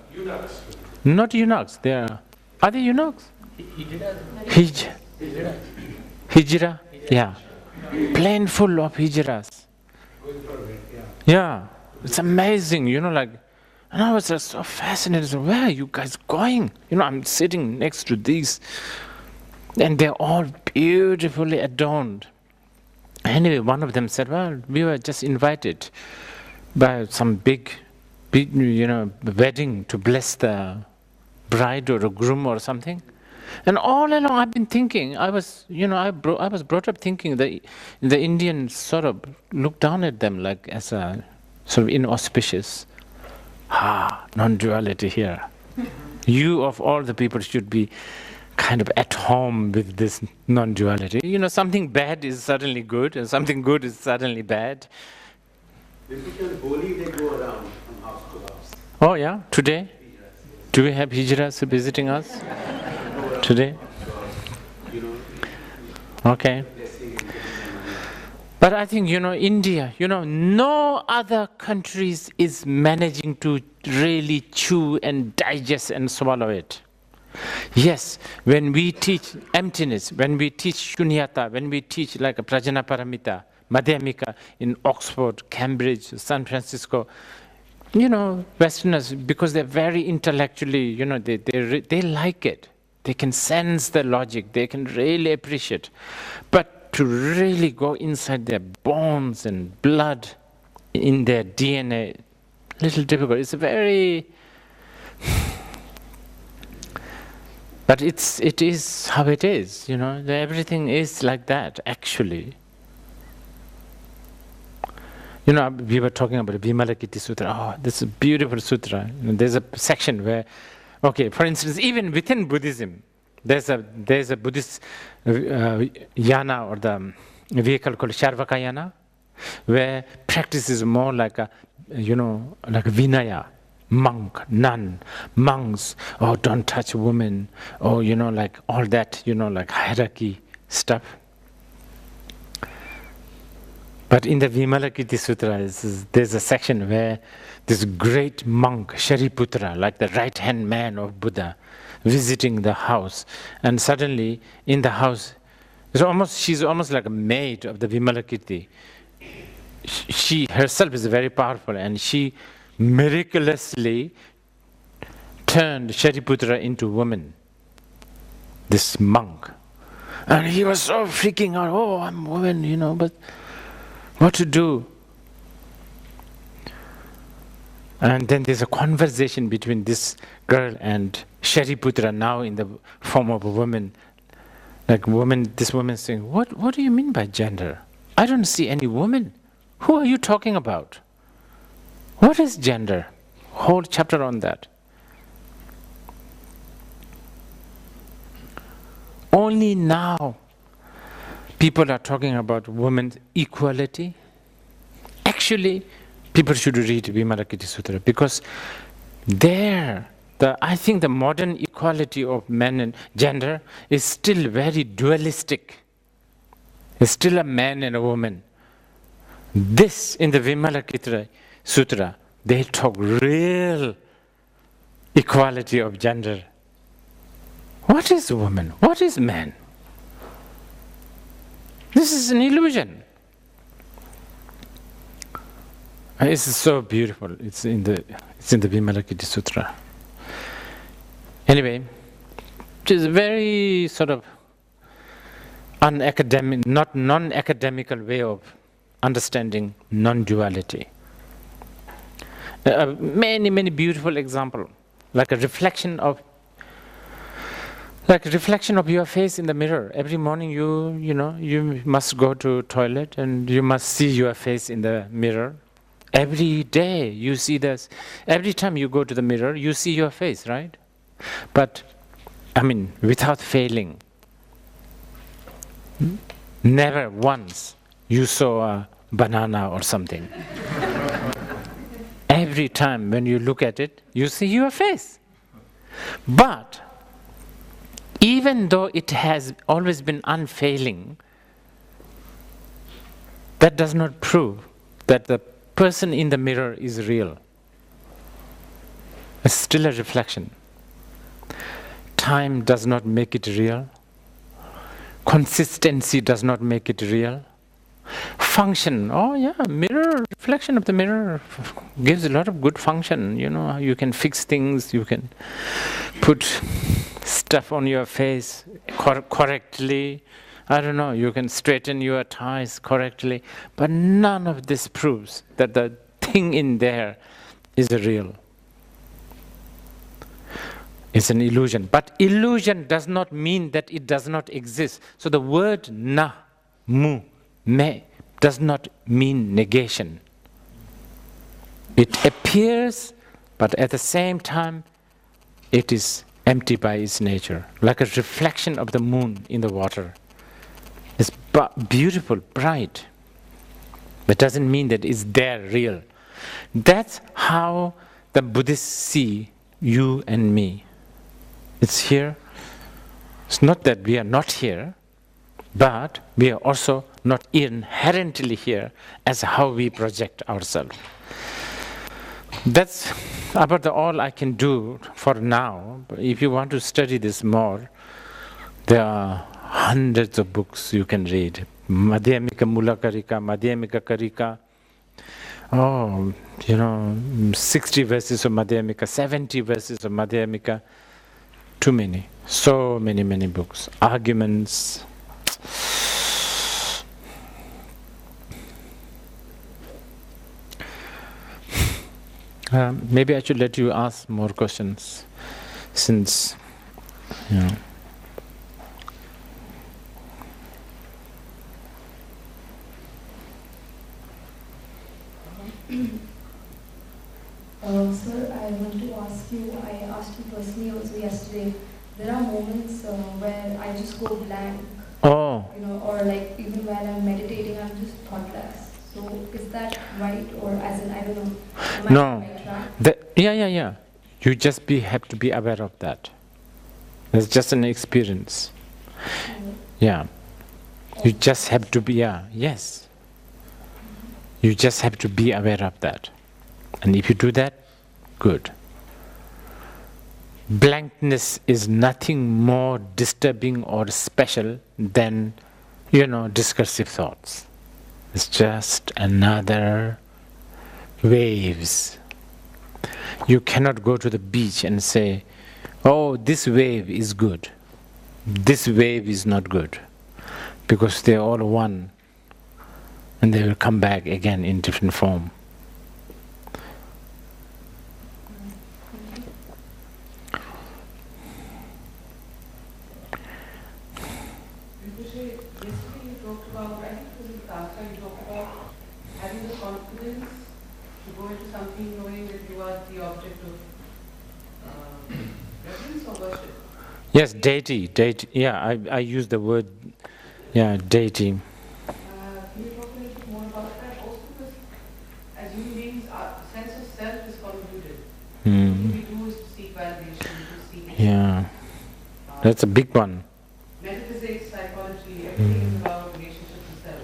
A: not eunuchs, they are Are they eunuchs?
B: Hijra.
A: Hijra? Yeah. Plane full of hijras. Yeah. It's amazing, like, and I was just so fascinated. Where are you guys going? I'm sitting next to these, and they're all beautifully adorned. Anyway, one of them said, well, we were just invited by some big, wedding to bless the bride or a groom or something. And all along I've been thinking, I was brought up thinking that the Indians sort of look down at them like as a sort of inauspicious, non-duality here. You of all the people should be kind of at home with this non-duality. Something bad is suddenly good and something good is suddenly bad.
C: Because Holi they go around from house to house.
A: Oh yeah, today? Do we have hijras visiting us? Today? Okay. But I think, India, no other countries is managing to really chew and digest and swallow it. Yes, when we teach emptiness, when we teach shunyata, when we teach like a prajnaparamita, madhyamika in Oxford, Cambridge, San Francisco, Westerners, because they're very intellectually, they like it. They can sense the logic, they can really appreciate. But to really go inside their bones and blood, in their DNA, little difficult. It's a very... But it is how it is, everything is like that, actually. We were talking about the Vimalakirti Sutra. Oh, this is a beautiful sutra. There's a section where, okay, for instance, even within Buddhism, there's a Buddhist yana or the vehicle called Sharvaka yana, where practice is more like a, like a Vinaya, monk, nun, monks, don't touch women, like all that, like hierarchy stuff. But in the Vimalakirti Sutra, there's a section where this great monk, Shariputra, like the right-hand man of Buddha, visiting the house. And suddenly, in the house, she's almost like a maid of the Vimalakirti. She herself is very powerful, and she miraculously turned Shariputra into a woman, this monk. And he was so freaking out, I'm a woman, but what to do? And then there's a conversation between this girl and Shariputra, now in the form of a woman. Like this woman saying, what do you mean by gender? I don't see any woman. Who are you talking about? What is gender? Whole chapter on that. Only now people are talking about women's equality. Actually, people should read Vimalakirti Sutra, because I think the modern equality of men and gender is still very dualistic. It's still a man and a woman. This, in the Vimalakirti Sutra, they talk real equality of gender. What is woman? What is man? This is an illusion. It's so beautiful. It's in the Vimalakirti Sutra. Anyway, it is a very sort of unacademic, not non-academical way of understanding non-duality. Many, many beautiful examples, like a reflection of your face in the mirror. Every morning you must go to toilet and you must see your face in the mirror. Every day you see this. Every time you go to the mirror, you see your face, right? But, without failing, never once you saw a banana or something. Every time when you look at it, you see your face. But even though it has always been unfailing, that does not prove that the person in the mirror is real. It's still a reflection. time does not make it real. Consistency does not make it real. Function, oh yeah, mirror, reflection of the mirror gives a lot of good function. You know, you can fix things, you can put stuff on your face correctly. I don't know, you can straighten your ties correctly. But none of this proves that the thing in there is real. It's an illusion. But illusion does not mean that it does not exist. So the word na, mu, me does not mean negation. It appears, but at the same time, it is empty by its nature, like a reflection of the moon in the water. It's beautiful, bright, but doesn't mean that it's there real. That's how the Buddhists see you and me. It's here. It's not that we are not here, but we are also not inherently here as how we project ourselves. That's about all I can do for now. But if you want to study this more, there are hundreds of books you can read. Madhyamika Mula Karika, Madhyamika Karika. Oh, 60 verses of Madhyamika, 70 verses of Madhyamika. Too many. So many books. Arguments. Maybe I should let you ask more questions, since,
E: Sir, I want to ask you, I asked you personally also yesterday, there are moments where I just go blank.
A: Oh.
E: Or like even while I'm meditating, I'm just thoughtless. So is that right, or as in, I don't know, am I
A: No.
E: on the right track?
A: Yeah. You just have to be aware of that. It's just an experience. Yeah. You just have to be, yes. You just have to be aware of that. And if you do that, good. Blankness is nothing more disturbing or special than, discursive thoughts. It's just another waves. You cannot go to the beach and say, oh, this wave is good. This wave is not good. Because they're all one. And they will come back again in different form. Yes, deity. Yeah, I use the word, deity.
D: Can you talk a little bit more about that? Also because as human beings, our sense of self is convoluted. What we do is to seek validation, to seek...
A: Yeah, that's a big one.
D: Metaphysics, psychology, everything is about relationship to self.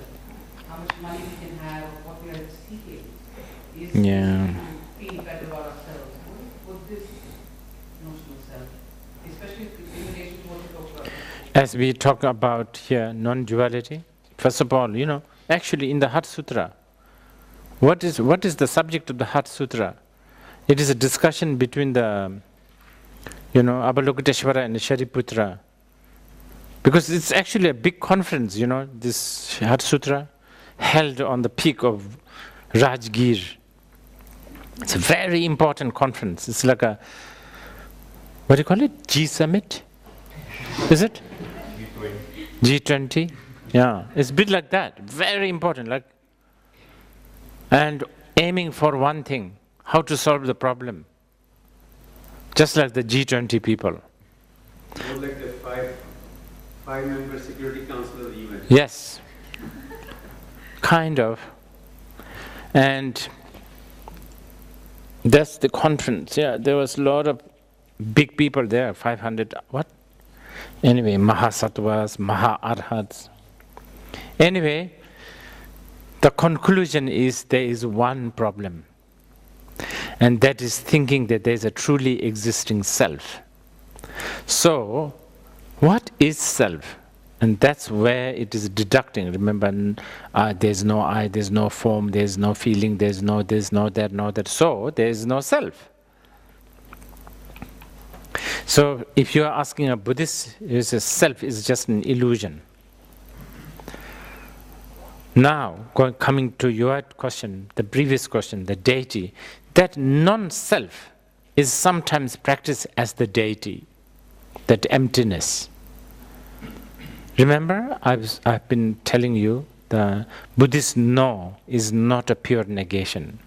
D: How much money we can have, what we are seeking is to feel better about ourselves. What is this notion of self? Especially in relation to what you talk about.
A: As we talk about here, non-duality, first of all, actually in the Heart Sutra, what is the subject of the Heart Sutra? It is a discussion between the, Avalokiteshvara and Shariputra. Because it's actually a big conference, this Heart Sutra, held on the peak of Rajgir. It's a very important conference. It's like a, what do you call it? G Summit? Is it? G20? Yeah, it's a bit like that. Very important. And aiming for one thing, how to solve the problem. Just like the G20 people.
C: More like the five-member Security Council of the UN.
A: Yes. Kind of. And that's the conference. Yeah, there was a lot of big people there, 500, what? Anyway, Mahasattvas, Maha-Arhats. Anyway, the conclusion is there is one problem. And that is thinking that there is a truly existing self. So, what is self? And that's where it is deducting. Remember, there's no I, there's no form, there's no feeling, there's no this, no that, no that. So, there is no self. So, if you are asking a Buddhist, is a self is just an illusion. Now, coming to your question, the previous question, the deity, that non-self is sometimes practiced as the deity, that emptiness. Remember, I've been telling you, the Buddhist no is not a pure negation.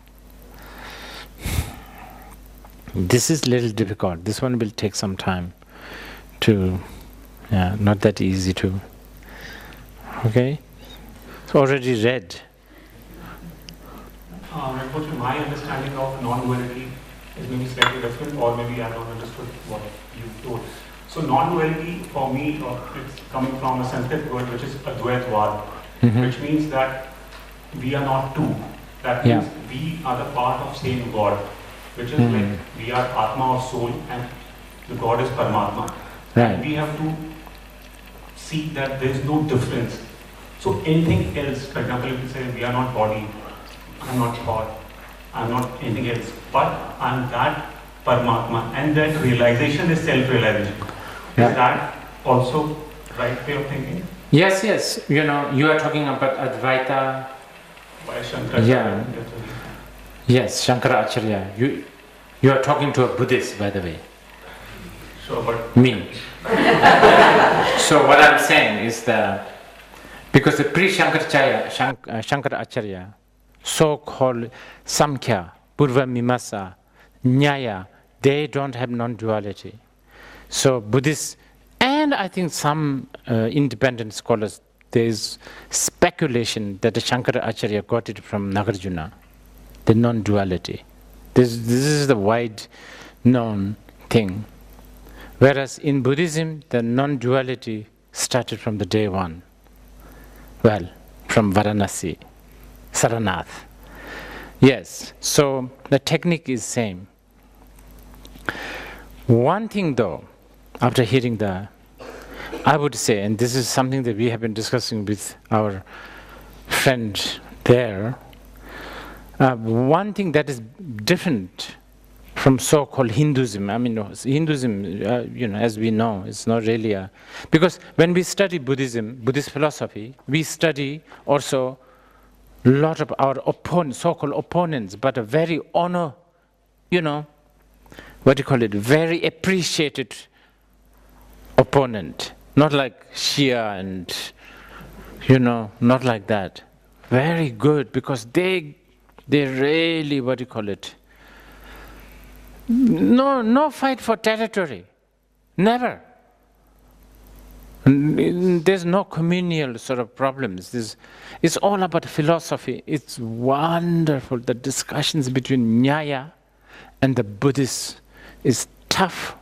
A: This is a little difficult. This one will take some time to, not that easy to. Okay? It's already read.
F: Unfortunately, my understanding of non-duality is maybe slightly different, or maybe I have not understood what you told. So non-duality for me, it's coming from a Sanskrit word which is advaitvad, which means that we are not two. That means we are the part of same God, which is like we are Atma or soul, and the God is Paramatma.
A: Right.
F: And we have to see that there is no difference. So anything else, for example, if you say we are not body, I'm not God, I'm not anything else, but I'm that Paramatma, and that realization is self-realization. Is that also right way of thinking?
A: Yes. You know, you are talking about Advaita.
F: By Shankaracharya.
A: Yeah. Yes, Shankaracharya. You are talking to a Buddhist, by the way.
F: Sure, but
A: Me. So what I'm saying is that because the pre-Shankaracharya, so-called Samkhya, Purva Mimamsa, Nyaya, they don't have non-duality. So Buddhists, and I think some independent scholars, there is speculation that the Shankaracharya got it from Nagarjuna, the non-duality. This is the wide-known thing. Whereas in Buddhism, the non-duality started from the day one. Well, from Varanasi, Saranath. Yes, so the technique is same. One thing though, after hearing I would say, and this is something that we have been discussing with our friend there, one thing that is different from so-called Hinduism. I mean, Hinduism, as we know, it's not really because when we study Buddhism, Buddhist philosophy, we study also a lot of our so-called opponents, but a very very appreciated opponent. Not like Shia and, not like that. Very good, because they really, no fight for territory. Never. There's no communal sort of problems. It's all about philosophy. It's wonderful. The discussions between Nyaya and the Buddhists is tough.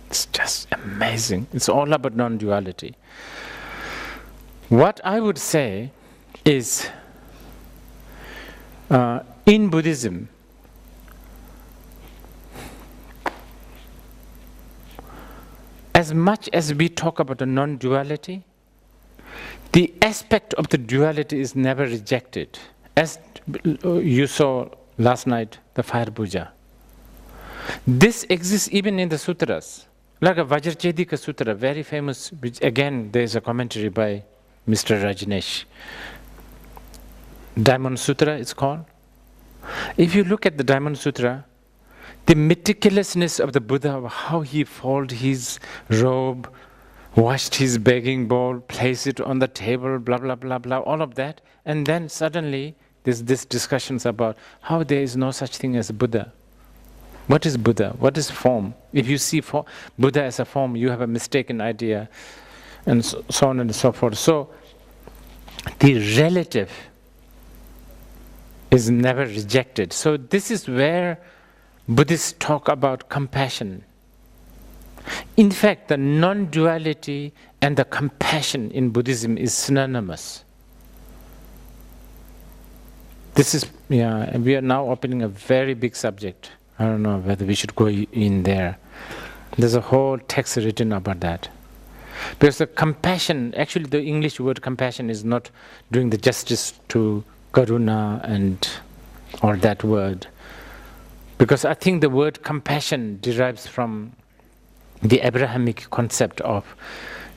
A: It's just amazing. It's all about non-duality. What I would say is, in Buddhism, as much as we talk about the non-duality, the aspect of the duality is never rejected. As you saw last night, the fire puja. This exists even in the sutras. Like a Vajrachedika Sutra, very famous, which again there is a commentary by Mr. Rajneesh. Diamond Sutra it's called. If you look at the Diamond Sutra, the meticulousness of the Buddha, how he folded his robe, washed his begging bowl, placed it on the table, blah, blah, blah, blah, all of that. And then suddenly there's this discussions about how there is no such thing as Buddha. What is Buddha? What is form? If you see Buddha as a form, you have a mistaken idea, and so on and so forth. So the relative is never rejected. So this is where Buddhists talk about compassion. In fact, the non-duality and the compassion in Buddhism is synonymous. This is, we are now opening a very big subject. I don't know whether we should go in there. There's a whole text written about that. Because the compassion, actually the English word compassion is not doing the justice to karuna and all that word. Because I think the word compassion derives from the Abrahamic concept of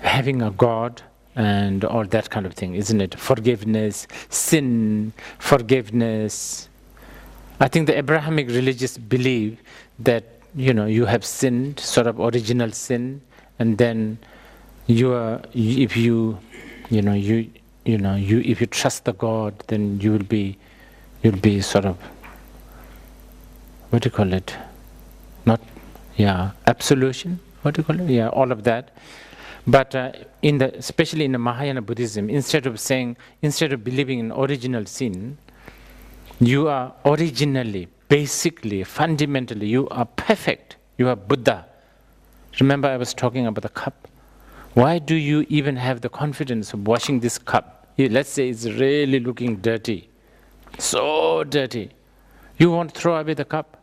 A: having a God and all that kind of thing, isn't it? Forgiveness, sin, forgiveness. I think the Abrahamic religious believe that, you have sinned, sort of original sin, and then if you trust the God, then you'll be sort of, what do you call it? Absolution. What do you call it? Yeah, all of that. But especially in the Mahayana Buddhism, instead of believing in original sin, you are originally, basically, fundamentally, you are perfect. You are Buddha. Remember I was talking about the cup? Why do you even have the confidence of washing this cup? Let's say it's really looking dirty. So dirty. You won't throw away the cup.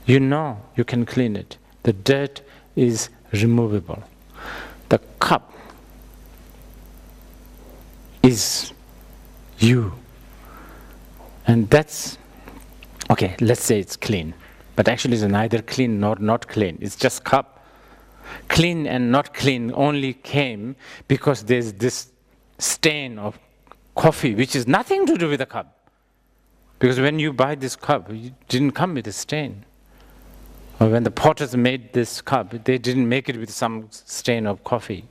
A: You know you can clean it. The dirt is removable. The cup is you. And that's, okay, let's say it's clean. But actually it's neither clean nor not clean. It's just cup. Clean and not clean only came because there's this stain of coffee, which is nothing to do with the cup. Because when you buy this cup, it didn't come with a stain. Or when the potters made this cup, they didn't make it with some stain of coffee.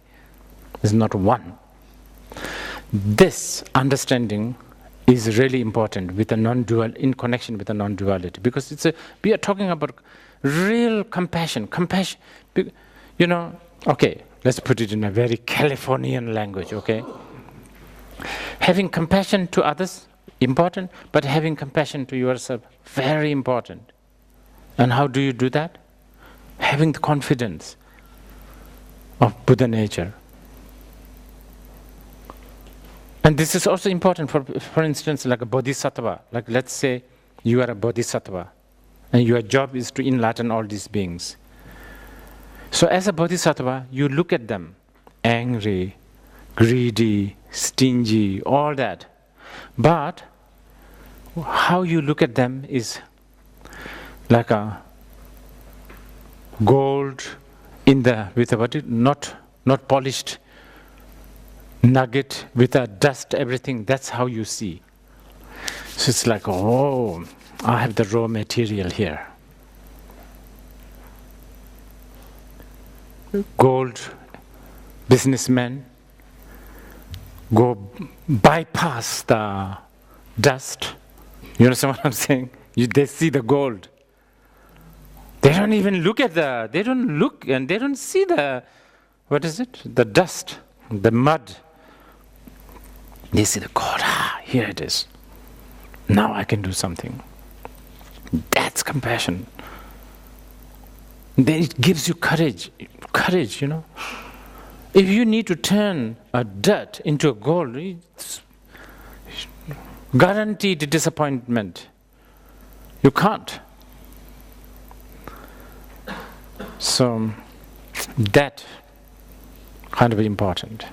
A: There's not one. This understanding is really important with a non-dual, in connection with the non-duality, because we are talking about real compassion. Compassion, okay, let's put it in a very Californian language, okay? Having compassion to others, important, but having compassion to yourself, very important. And how do you do that? Having the confidence of Buddha nature. And this is also important for instance, like a bodhisattva. Like let's say you are a bodhisattva and your job is to enlighten all these beings. So as a bodhisattva, you look at them, angry, greedy, stingy, all that. But how you look at them is like a gold not polished nugget with a dust, everything. That's how you see. So it's like, oh, I have the raw material here. Gold businessmen go bypass the dust. You understand what I'm saying? They see the gold. They don't even look at they don't look and they don't see the dust, the mud. They see the gold, here it is. Now I can do something. That's compassion. Then it gives you courage, If you need to turn a dirt into a gold, it's guaranteed disappointment. You can't. So that kind of important.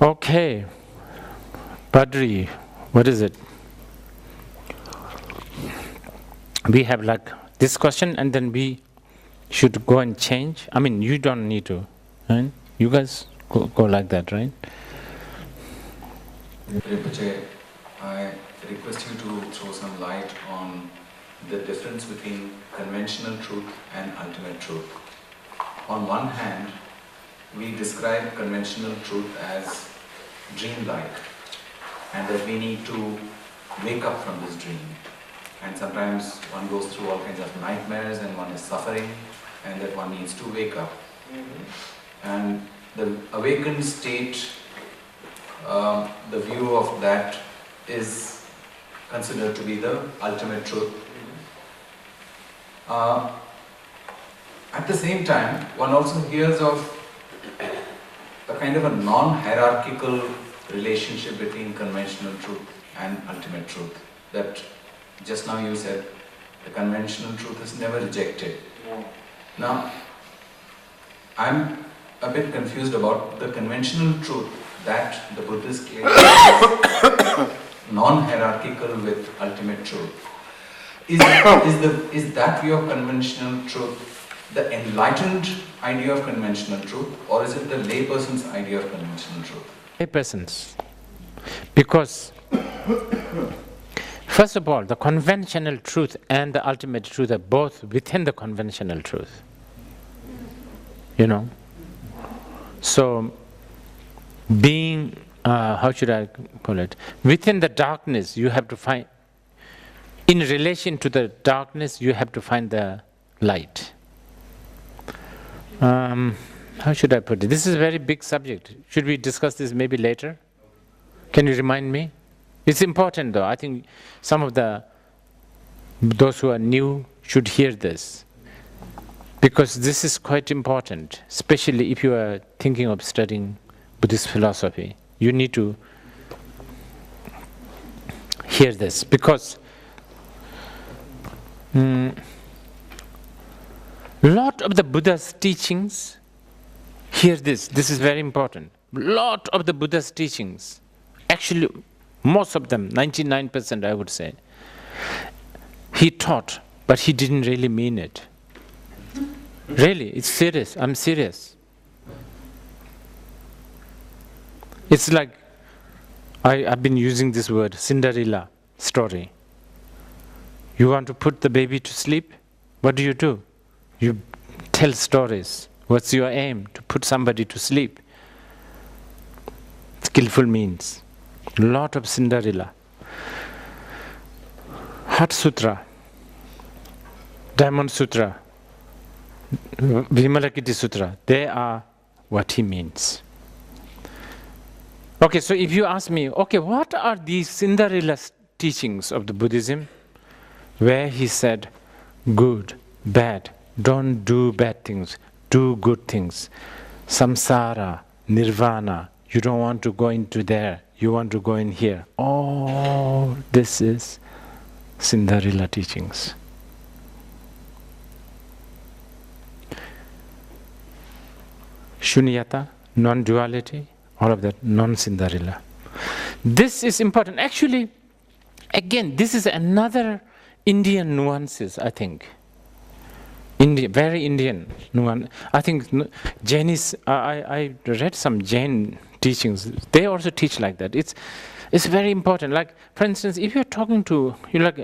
A: Okay, Badri, what is it? We have like this question and then we should go and change. I mean, you don't need to, right? You guys go like that, right?
G: Rinpoche, I request you to throw some light on the difference between conventional truth and ultimate truth. On one hand, we describe conventional truth as dreamlike, and that we need to wake up from this dream. And sometimes one goes through all kinds of nightmares and one is suffering, and that one needs to wake up. And the awakened state, the view of that is considered to be the ultimate truth. At the same time, one also hears of a kind of a non-hierarchical relationship between conventional truth and ultimate truth. That just now you said The conventional truth is never rejected. Now, I'm a bit confused about the conventional truth that the Buddhists claim is non-hierarchical with ultimate truth. Is that view of conventional truth the enlightened idea of conventional truth, or is it the layperson's idea of conventional truth?
A: Layperson's. Because, first of all, the conventional truth and the ultimate truth are both within the conventional truth. You know? So, being, how should I call it? Within the darkness, you have to find, in relation to the darkness, you have to find the light. How should I put it? This is a very big subject. Should we discuss this maybe later? Can you remind me? It's important though. I think some of those who are new should hear this. Because this is quite important, especially if you are thinking of studying Buddhist philosophy. You need to hear this, because lot of the Buddha's teachings, hear this is very important. Lot of the Buddha's teachings, actually most of them, 99% I would say, he taught, but he didn't really mean it. Really, it's serious, I'm serious. It's like, I've been using this word, Cinderella story. You want to put the baby to sleep? What do? You tell stories. What's your aim? To put somebody to sleep. Skillful means. Lot of Cinderella. Heart Sutra, Diamond Sutra, Vimalakirti Sutra, they are what he means. Okay, so if you ask me, okay, what are these Cinderella teachings of the Buddhism? Where he said, good, bad, don't do bad things, do good things. Samsara, nirvana, you don't want to go into there, you want to go in here. Oh, this is Cinderella teachings. Shunyata, non-duality, all of that, non-Cinderella. This is important. Actually, again, this is another Indian nuances, I think. Very Indian nuance. I think Jainis, I read some Jain teachings. They also teach like that. It's very important. Like, for instance, if you're talking to,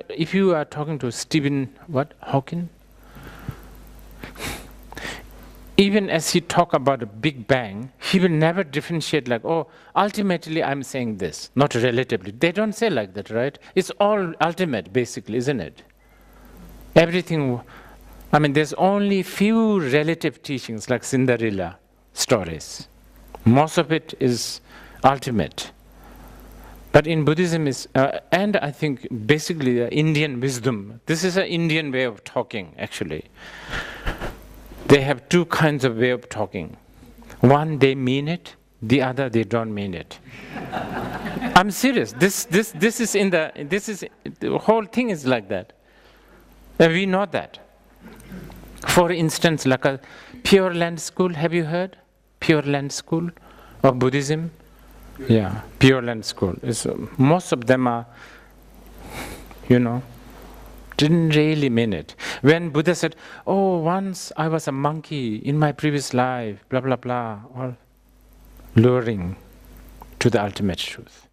A: if you are talking to Stephen, Hawking? Even as he talk about a Big Bang, he will never differentiate like, oh, ultimately I'm saying this, not relatively. They don't say like that, right? It's all ultimate, basically, isn't it? Everything, I mean, there's only few relative teachings like Cinderella stories. Most of it is ultimate. But in Buddhism is, and I think basically the Indian wisdom, this is an Indian way of talking, actually. They have two kinds of way of talking. One, they mean it. The other, they don't mean it. I'm serious. This is the whole thing is like that. And we know that. For instance, like a Pure Land School, have you heard? Pure Land School of Buddhism? Yeah, Pure Land School. Most of them are, didn't really mean it. When Buddha said, oh, once I was a monkey in my previous life, blah, blah, blah, all luring to the ultimate truth.